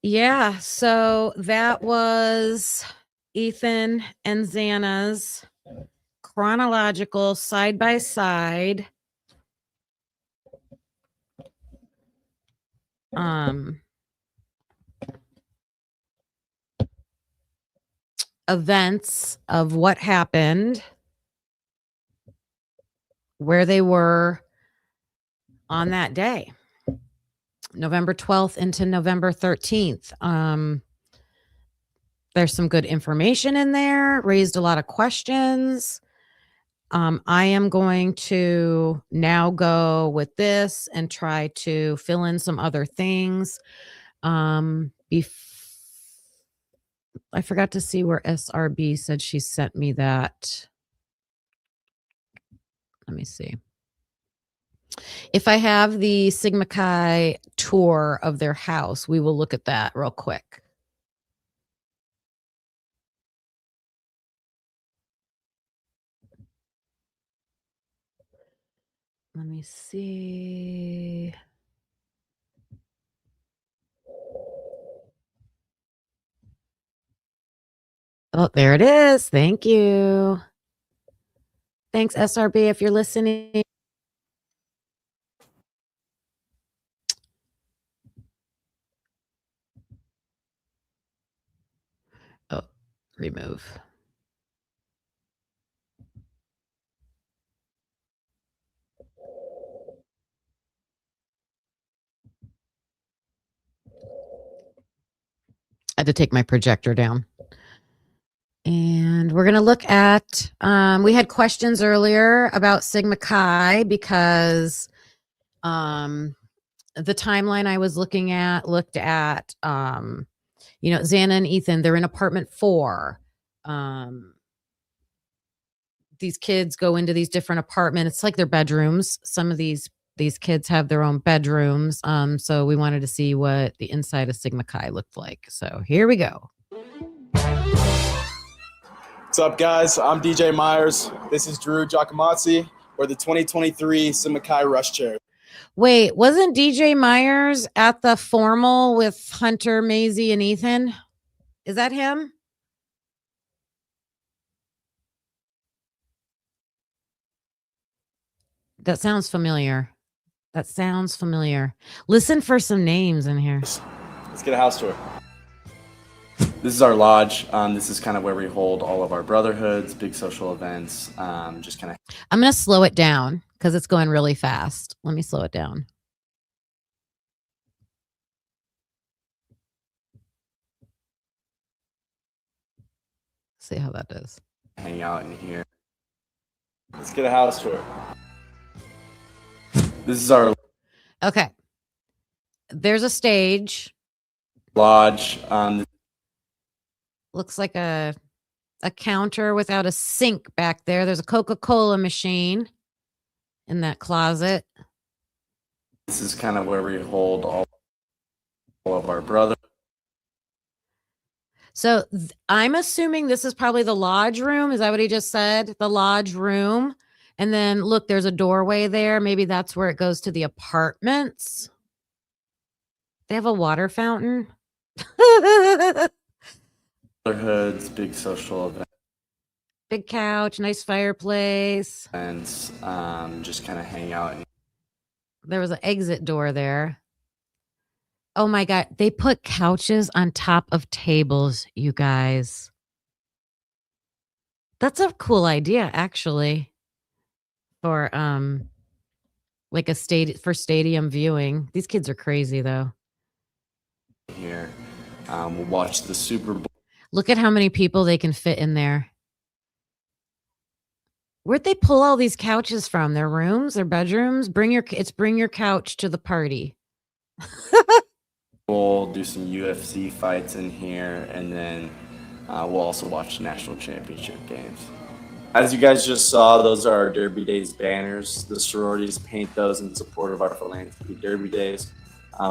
Yeah, so that was Ethan and Xana's chronological side-by-side events of what happened, where they were on that day, November 12th into November 13th. There's some good information in there, raised a lot of questions. I am going to now go with this and try to fill in some other things. I forgot to see where SRB said she sent me that. Let me see. If I have the Sigma Chi tour of their house, we will look at that real quick. Let me see. Oh, there it is. Thank you. Thanks, SRB, if you're listening. Oh, remove. had to take my projector down. And we're going to look at, we had questions earlier about Sigma Chi because the timeline I was looking at looked at, you know, Xana and Ethan, they're in apartment 4. These kids go into these different apartments. It's like their bedrooms. Some of these kids have their own bedrooms. So we wanted to see what the inside of Sigma Chi looked like. So here we go. What's up, guys? I'm DJ Myers. This is Drew Giacomazzi. We're the 2023 Sigma Chi Rush Chair. Wait, wasn't DJ Myers at the formal with Hunter, Maisie, and Ethan? Is that him? That sounds familiar. That sounds familiar. Listen for some names in here. Let's get a house tour. This is our lodge. This is kind of where we hold all of our brotherhoods, big social events. Just kind of. I'm going to slow it down because it's going really fast. Let me slow it down. See how that does. Hang out in here. Let's get a house tour. This is our Okay. There's a stage. lodge. Looks like a counter without a sink back there. There's a Coca-Cola machine in that closet. This is kind of where we hold all of our brothers. So I'm assuming this is probably the lodge room. Is that what he just said? The lodge room. And then look, there's a doorway there. Maybe that's where it goes to the apartments. They have a water fountain. Brotherhoods, big social events. Big couch, nice fireplace. And just kind of hang out. There was an exit door there. Oh my God. They put couches on top of tables, you guys. That's a cool idea, actually. For like a stadium viewing. These kids are crazy though. Here. We'll watch the Super Bowl. Look at how many people they can fit in there. Where'd they pull all these couches from? Their rooms, their bedrooms? Bring your couch to the party. We'll do some UFC fights in here, and then we'll also watch national championship games. As you guys just saw, those are our Derby Days banners. The sororities paint those in support of our philanthropy Derby Days.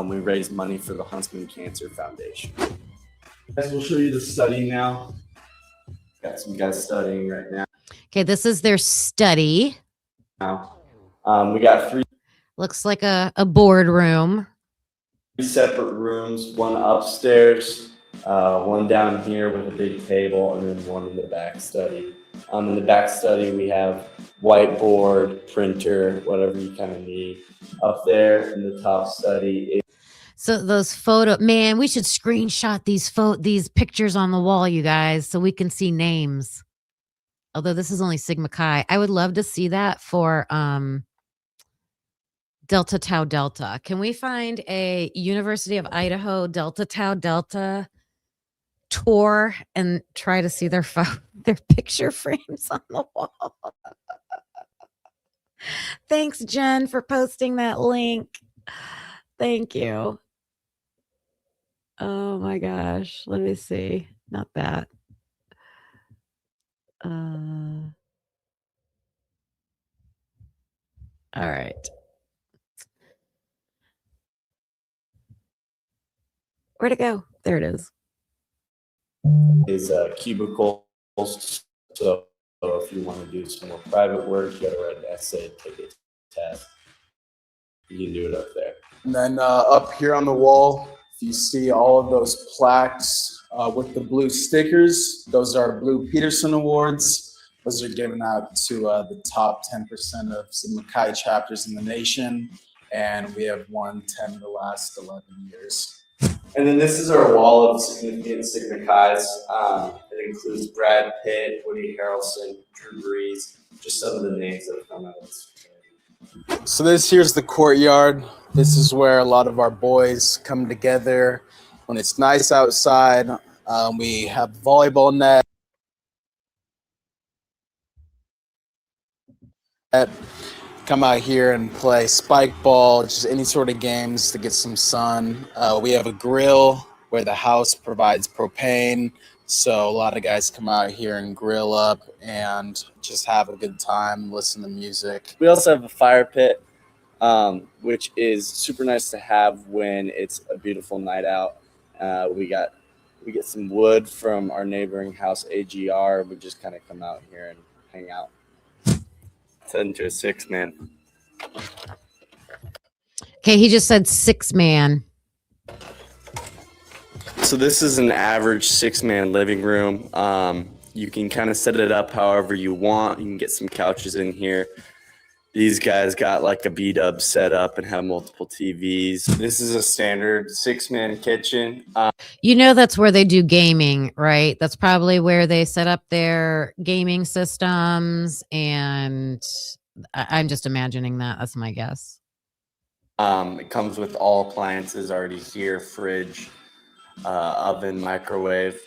We raise money for the Huntsman Cancer Foundation. Guys, we'll show you the study now. Got some guys studying right now. Okay, this is their study. Now, we got 3 Looks like a boardroom. separate rooms, one upstairs, one down here with a big table, and then one in the back study. In the back study, we have whiteboard, printer, whatever you kind of need. Up there in the top study. So those man, we should screenshot these pictures on the wall, you guys, so we can see names. Although this is only Sigma Chi. I would love to see that for Delta Tau Delta. Can we find a University of Idaho Delta Tau Delta tour and try to see their picture frames on the wall? Thanks, Jen, for posting that link. Thank you. Oh my gosh. Let me see. Not that. All right. Where'd it go? There it is. Is cubicles. So if you want to do some more private work, you got to write an essay, take a test. You can do it up there. And then up here on the wall, you see all of those plaques with the blue stickers. Those are Blue Peterson Awards. Those are given out to the top 10% of Sigma Chi chapters in the nation. And we have won 10 of the last 11 years. And then this is our wall of significant Sigma Chi's. It includes Brad Pitt, Woody Harrelson, Drew Brees, just some of the names that have come out of this. So here's the courtyard. This is where a lot of our boys come together when it's nice outside. We have volleyball net. Come out here and play spike ball, just any sort of games to get some sun. We have a grill where the house provides propane, so a lot of guys come out here and grill up and just have a good time, listen to music. We also have a fire pit, which is super nice to have when it's a beautiful night out. We get some wood from our neighboring house, AGR. We just kind of come out here and hang out. It's into a 6-man. Okay, he just said 6-man. So this is an average 6-man living room. You can kind of set it up however you want. You can get some couches in here. These guys got like a B-dub set up and have multiple TVs. This is a standard 6-man kitchen. You know that's where they do gaming, right? That's probably where they set up their gaming systems, and I'm just imagining that. That's my guess. It comes with all appliances already here, fridge, oven, microwave.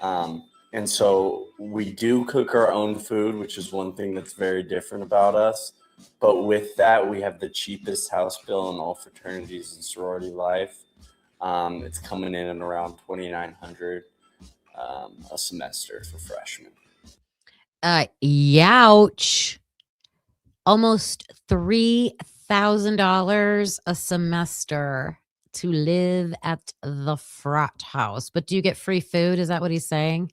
And so we do cook our own food, which is one thing that's very different about us. But with that, we have the cheapest house bill in all fraternities and sorority life. It's coming in at around $2,900 a semester for freshmen. Youch. Almost $3,000 a semester to live at the frat house. But do you get free food? Is that what he's saying?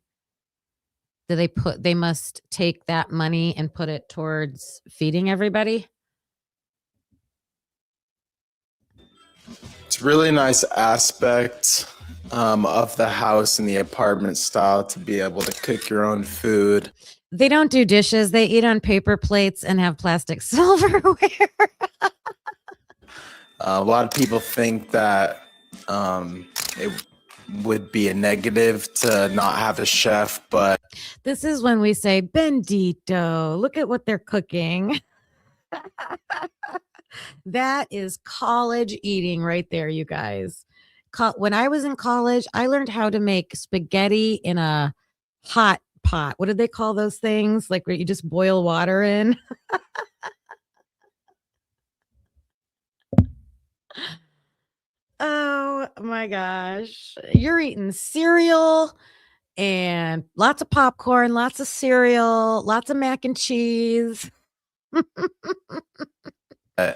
They must take that money and put it towards feeding everybody? It's a really nice aspect of the house and the apartment style to be able to cook your own food. They don't do dishes. They eat on paper plates and have plastic silverware. A lot of people think that it would be a negative to not have a chef, but This is when we say, Bendito, look at what they're cooking. That is college eating right there, you guys. When I was in college, I learned how to make spaghetti in a hot pot. What did they call those things? Like where you just boil water in? Oh my gosh. You're eating cereal and lots of popcorn, lots of cereal, lots of mac and cheese. I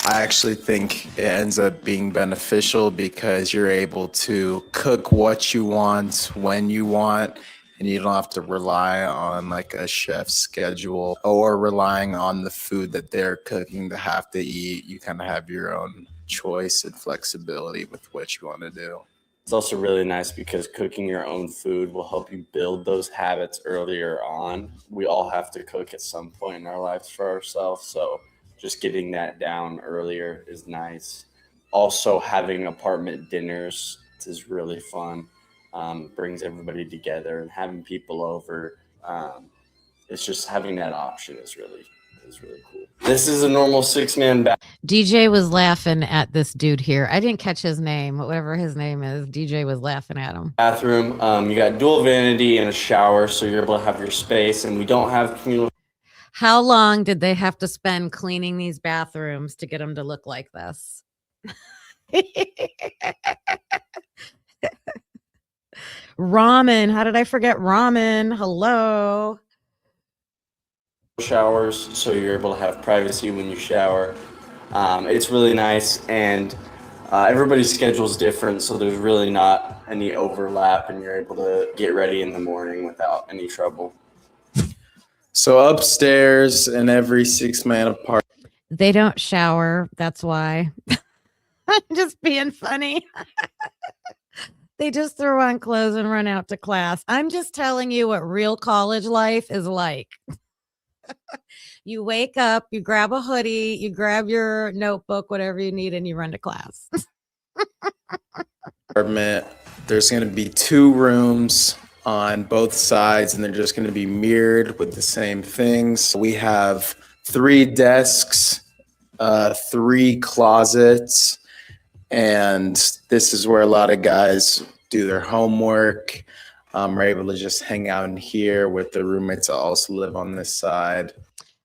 actually think it ends up being beneficial because you're able to cook what you want when you want, and you don't have to rely on like a chef's schedule or relying on the food that they're cooking to have to eat. You kind of have your own choice and flexibility with what you want to do. It's also really nice because cooking your own food will help you build those habits earlier on. We all have to cook at some point in our lives for ourselves, so just getting that down earlier is nice. Also, having apartment dinners is really fun. Brings everybody together, and having people over. It's just having that option is really cool. This is a normal 6-man DJ was laughing at this dude here. I didn't catch his name, whatever his name is. DJ was laughing at him. bathroom. You got dual vanity and a shower, so you're able to have your space. And we don't have communal. How long did they have to spend cleaning these bathrooms to get them to look like this? Ramen. How did I forget ramen? Hello. Showers, so you're able to have privacy when you shower. It's really nice, and everybody's schedule is different, so there's really not any overlap, and you're able to get ready in the morning without any trouble. So upstairs in every 6-man apartment, They don't shower. That's why. I'm just being funny. They just throw on clothes and run out to class. I'm just telling you what real college life is like. You wake up, you grab a hoodie, you grab your notebook, whatever you need, and you run to class. there's going to be 2 rooms on both sides, and they're just going to be mirrored with the same things. We have 3 desks, 3 closets, And this is where a lot of guys do their homework. Are able to just hang out in here with their roommates that also live on this side.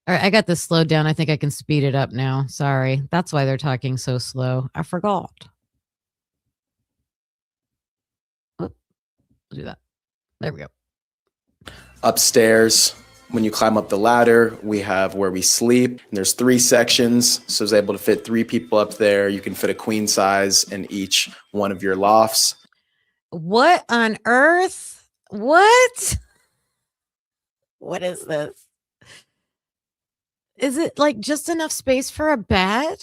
All right, I got this slowed down. I think I can speed it up now. Sorry. That's why they're talking so slow. I forgot. Oh, do that. There we go. Upstairs, when you climb up the ladder, we have where we sleep. And there's 3 sections, so it's able to fit 3 people up there. You can fit a queen size in each one of your lofts. What on earth? What? What is this? Is it like just enough space for a bed?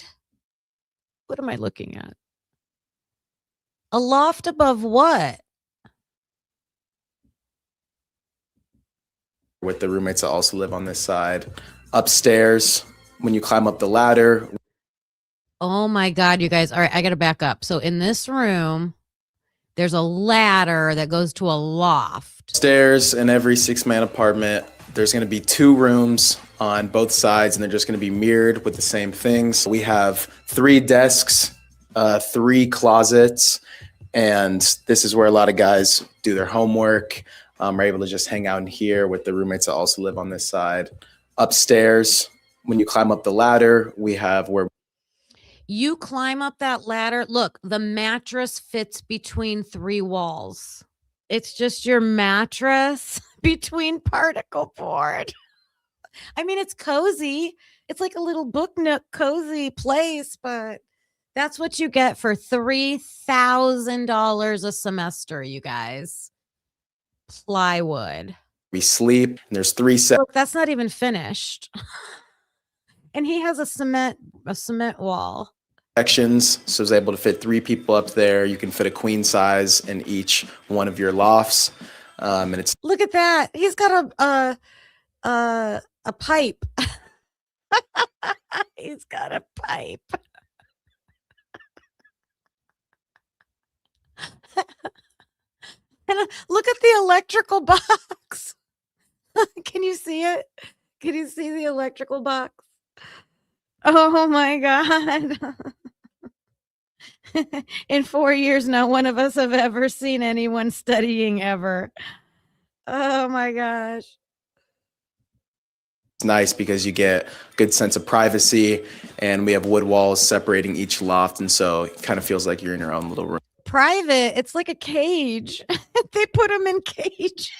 What am I looking at? A loft above what? With the roommates that also live on this side. Upstairs, when you climb up the ladder. Oh my God, you guys. All right, I got to back up. So in this room, there's a ladder that goes to a loft. Upstairs in every 6-man apartment, there's going to be 2 rooms on both sides, and they're just going to be mirrored with the same things. We have 3 desks, 3 closets, and this is where a lot of guys do their homework. Are able to just hang out in here with the roommates that also live on this side. Upstairs, when you climb up the ladder, we have where You climb up that ladder. Look, the mattress fits between 3 walls. It's just your mattress between particle board. I mean, it's cozy. It's like a little book nook cozy place, but that's what you get for $3,000 a semester, you guys. Plywood. we sleep. And there's 3 Look, that's not even finished. And he has a cement wall. sections, so it's able to fit 3 people up there. You can fit a queen size in each one of your lofts. And it's Look at that. He's got a pipe. He's got a pipe. And look at the electrical box. Can you see it? Can you see the electrical box? Oh my God. In 4 years, not one of us have ever seen anyone studying ever. Oh my gosh. nice because you get a good sense of privacy, and we have wood walls separating each loft, and so it kind of feels like you're in your own little room. Private. It's like a cage. They put them in cages.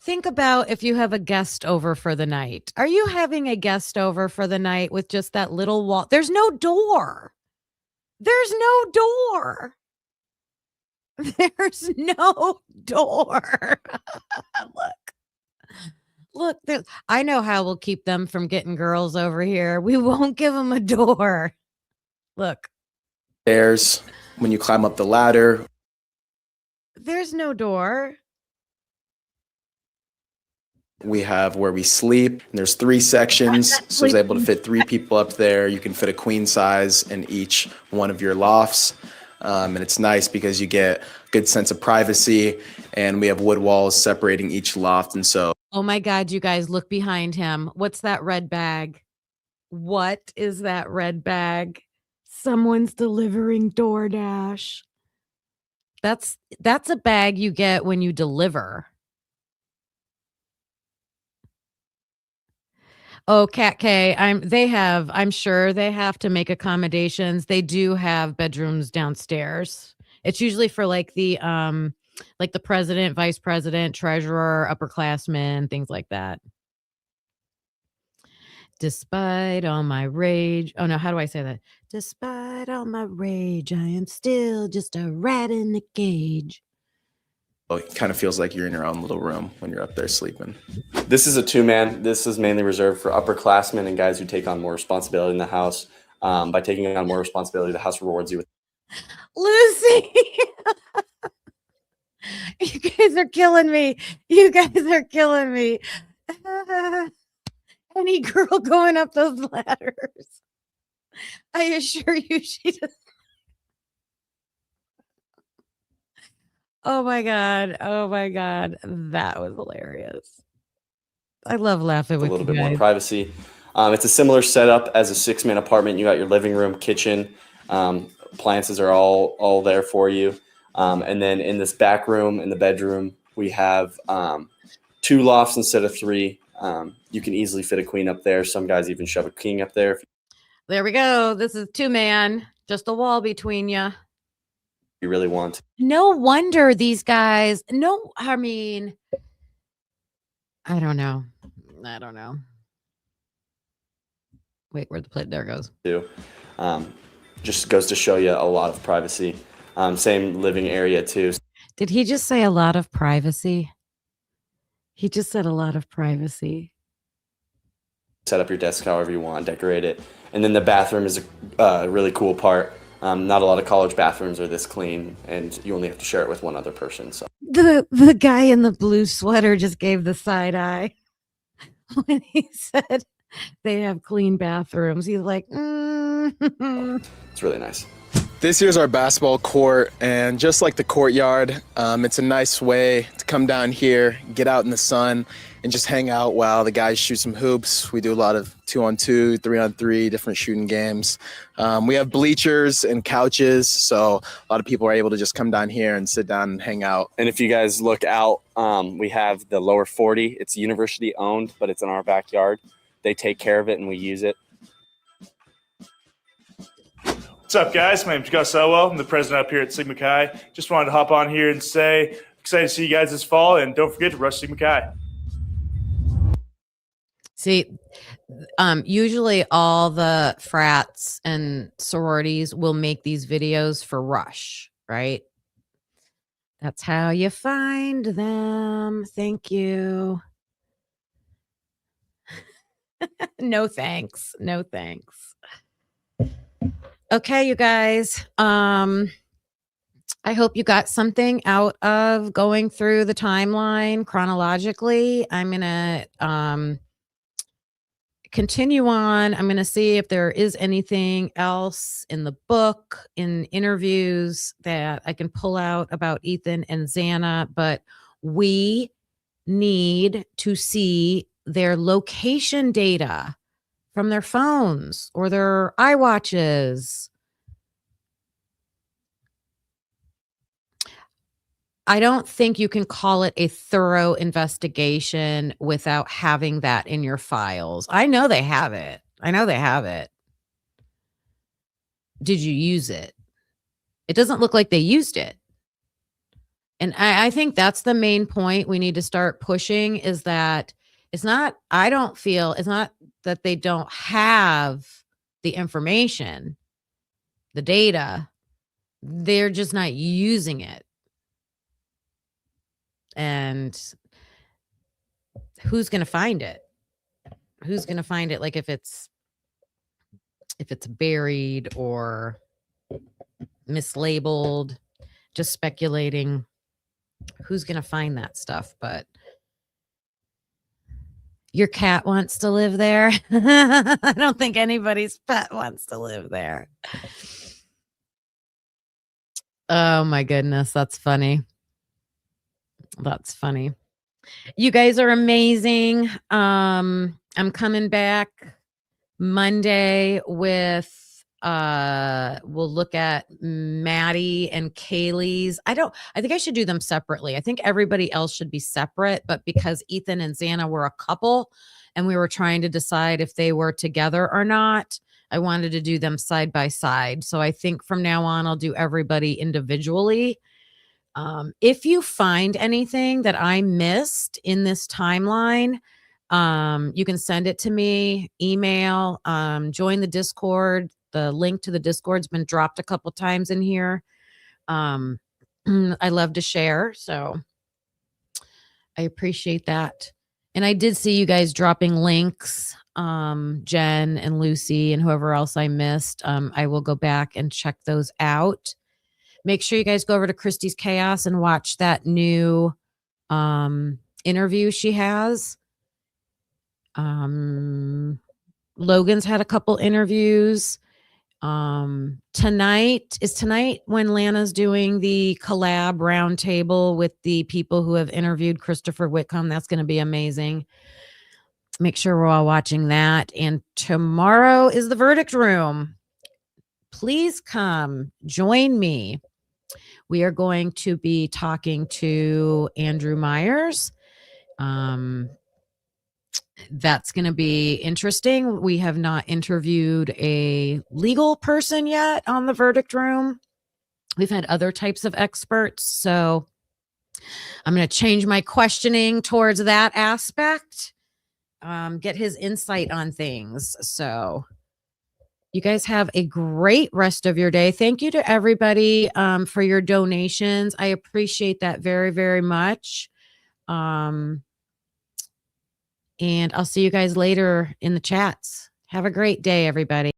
Think about if you have a guest over for the night. Are you having a guest over for the night with just that little wall? There's no door. There's no door. There's no door. Look, I know how we'll keep them from getting girls over here. We won't give them a door. Look. There's when you climb up the ladder. There's no door. We have where we sleep. And there's 3 sections, so it's able to fit 3 people up there. You can fit a queen size in each one of your lofts. And it's nice because you get a good sense of privacy, and we have wood walls separating each loft. And so, oh my God, you guys, look behind him. What's that red bag? What is that red bag? Someone's delivering DoorDash. That's a bag you get when you deliver. Oh, Cat K, I'm sure they have to make accommodations. They do have bedrooms downstairs. It's usually for like the president, vice president, treasurer, upperclassmen, things like that. Despite all my rage. Oh no, how do I say that? Despite all my rage, I am still just a rat in the cage. it kind of feels like you're in your own little room when you're up there sleeping. This is a 2-man. This is mainly reserved for upperclassmen and guys who take on more responsibility in the house. By taking on more responsibility, the house rewards you with Lucy. You guys are killing me. You guys are killing me. Any girl going up those ladders, I assure you she does. Oh my God. Oh my God. That was hilarious. I love laughing a with little you bit more guys. privacy. It's a similar setup as a 6-man apartment. You got your living room, kitchen, appliances are all there for you. And then in this back room, in the bedroom, we have 2 lofts instead of 3. You can easily fit a queen up there. Some guys even shove a king up there if There we go. This is 2-man, just a wall between you. you really want. No wonder these guys. No, I mean, I don't know. Wait, where'd the plate? There it goes. To. Just goes to show you a lot of privacy. Same living area too. Did he just say a lot of privacy? He just said a lot of privacy. Set up your desk however you want, decorate it. And then the bathroom is a really cool part. Not a lot of college bathrooms are this clean, and you only have to share it with one other person. So The guy in the blue sweater just gave the side eye when he said they have clean bathrooms. He's like, it's really nice. This here's our basketball court, and just like the courtyard, it's a nice way to come down here, get out in the sun, and just hang out while the guys shoot some hoops. We do a lot of 2-on-2, 3-on-3, different shooting games. We have bleachers and couches, so a lot of people are able to just come down here and sit down and hang out. And if you guys look out, we have the lower 40. It's university owned, but it's in our backyard. They take care of it, and we use it. What's up, guys? My name's Gus Elwell. I'm the president up here at Sigma Chi. Just wanted to hop on here and say, excited to see you guys this fall, and don't forget to rush Sigma Chi. see, usually all the frats and sororities will make these videos for Rush, right? That's how you find them. Thank you. No thanks. No thanks. Okay, you guys. I hope you got something out of going through the timeline chronologically. I'm going to continue on. I'm going to see if there is anything else in the book, in interviews that I can pull out about Ethan and Xana, but we need to see their location data from their phones or their iWatches. I don't think you can call it a thorough investigation without having that in your files. I know they have it. Did you use it? It doesn't look like they used it. And I think that's the main point we need to start pushing, is that it's not that they don't have the information, the data. They're just not using it. And who's going to find it? Who's going to find it? Like if it's buried or mislabeled, just speculating who's going to find that stuff. But your cat wants to live there. I don't think anybody's pet wants to live there. Oh my goodness. That's funny. That's funny. You guys are amazing. I'm coming back Monday with we'll look at Maddie and Kaylee's. I think I should do them separately. I think everybody else should be separate, but because Ethan and Xana were a couple and we were trying to decide if they were together or not, I wanted to do them side by side. So I think from now on I'll do everybody individually. If you find anything that I missed in this timeline, you can send it to me, email, join the Discord. The link to the Discord's been dropped a couple times in here. I love to share, so I appreciate that. And I did see you guys dropping links, Jen and Lucy and whoever else I missed. I will go back and check those out. Make sure you guys go over to Christy's Chaos and watch that new interview she has. Logan's had a couple interviews. Tonight when Lana's doing the collab roundtable with the people who have interviewed Christopher Whitcomb. That's going to be amazing. make sure we're all watching that. And tomorrow is the verdict room. Please come join me. We are going to be talking to Andrew Myers. That's going to be interesting. We have not interviewed a legal person yet on the verdict room. We've had other types of experts. So I'm going to change my questioning towards that aspect, get his insight on things. So you guys have a great rest of your day. Thank you to everybody for your donations. I appreciate that very, very much. And I'll see you guys later in the chats. Have a great day, everybody.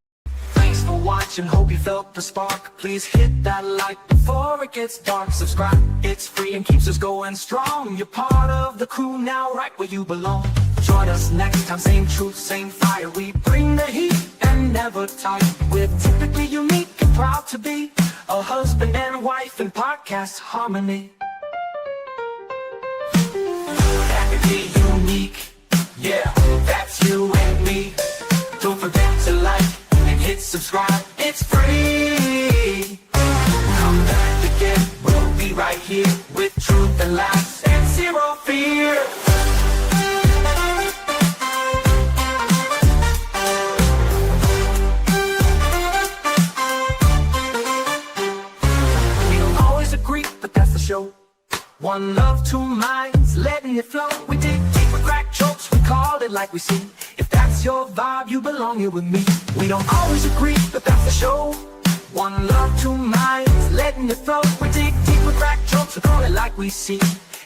Thanks for watching, hope you felt the spark. Please hit that like before it gets dark. Subscribe, it's free and keeps us going strong. You're part of the crew now, right where you belong. Join us next time, same truth, same fire. We bring the heat and never tire. We're typically unique and proud to be a husband and wife in podcast harmony. That could be unique, yeah, that's you and me. Don't forget to like and hit subscribe, it's free. Come back again, we'll be right here with truth and laughs and zero fear. We don't always agree, but that's the show. One love, two minds, letting it flow. We dig deep, we crack jokes, we call it like we see. If that's your vibe, you belong here with me. We don't always agree, but that's the show. One love, two minds, letting it flow. We dig deep, we crack jokes, we call it like we see.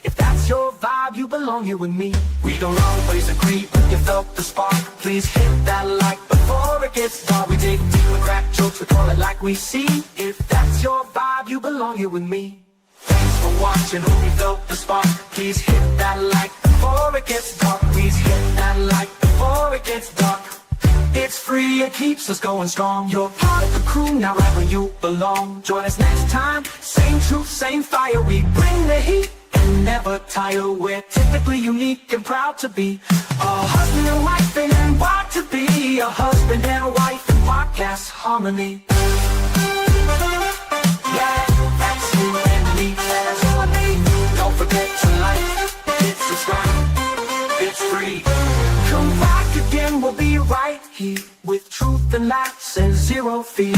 If that's your vibe, you belong here with me. We don't always agree, but you felt the spark. Please hit that like before it gets dark. We dig deep, we crack jokes, we call it like we see. If that's your vibe, you belong here with me. Thanks for watching, hope you felt the spark. Please hit that like before it gets dark. Please hit that like before it gets dark. It's free, it keeps us going strong. You're part of the crew, now right where you belong. Join us next time, same truth, same fire. We bring the heat and never tire. We're typically unique and proud to be a husband and wife and proud to be a husband and wife in podcast harmony. Yeah, that's you and me, that's you and me. Don't forget to like, hit subscribe, it's free. Come back again, we'll be right here with truth and laughs and zero fear.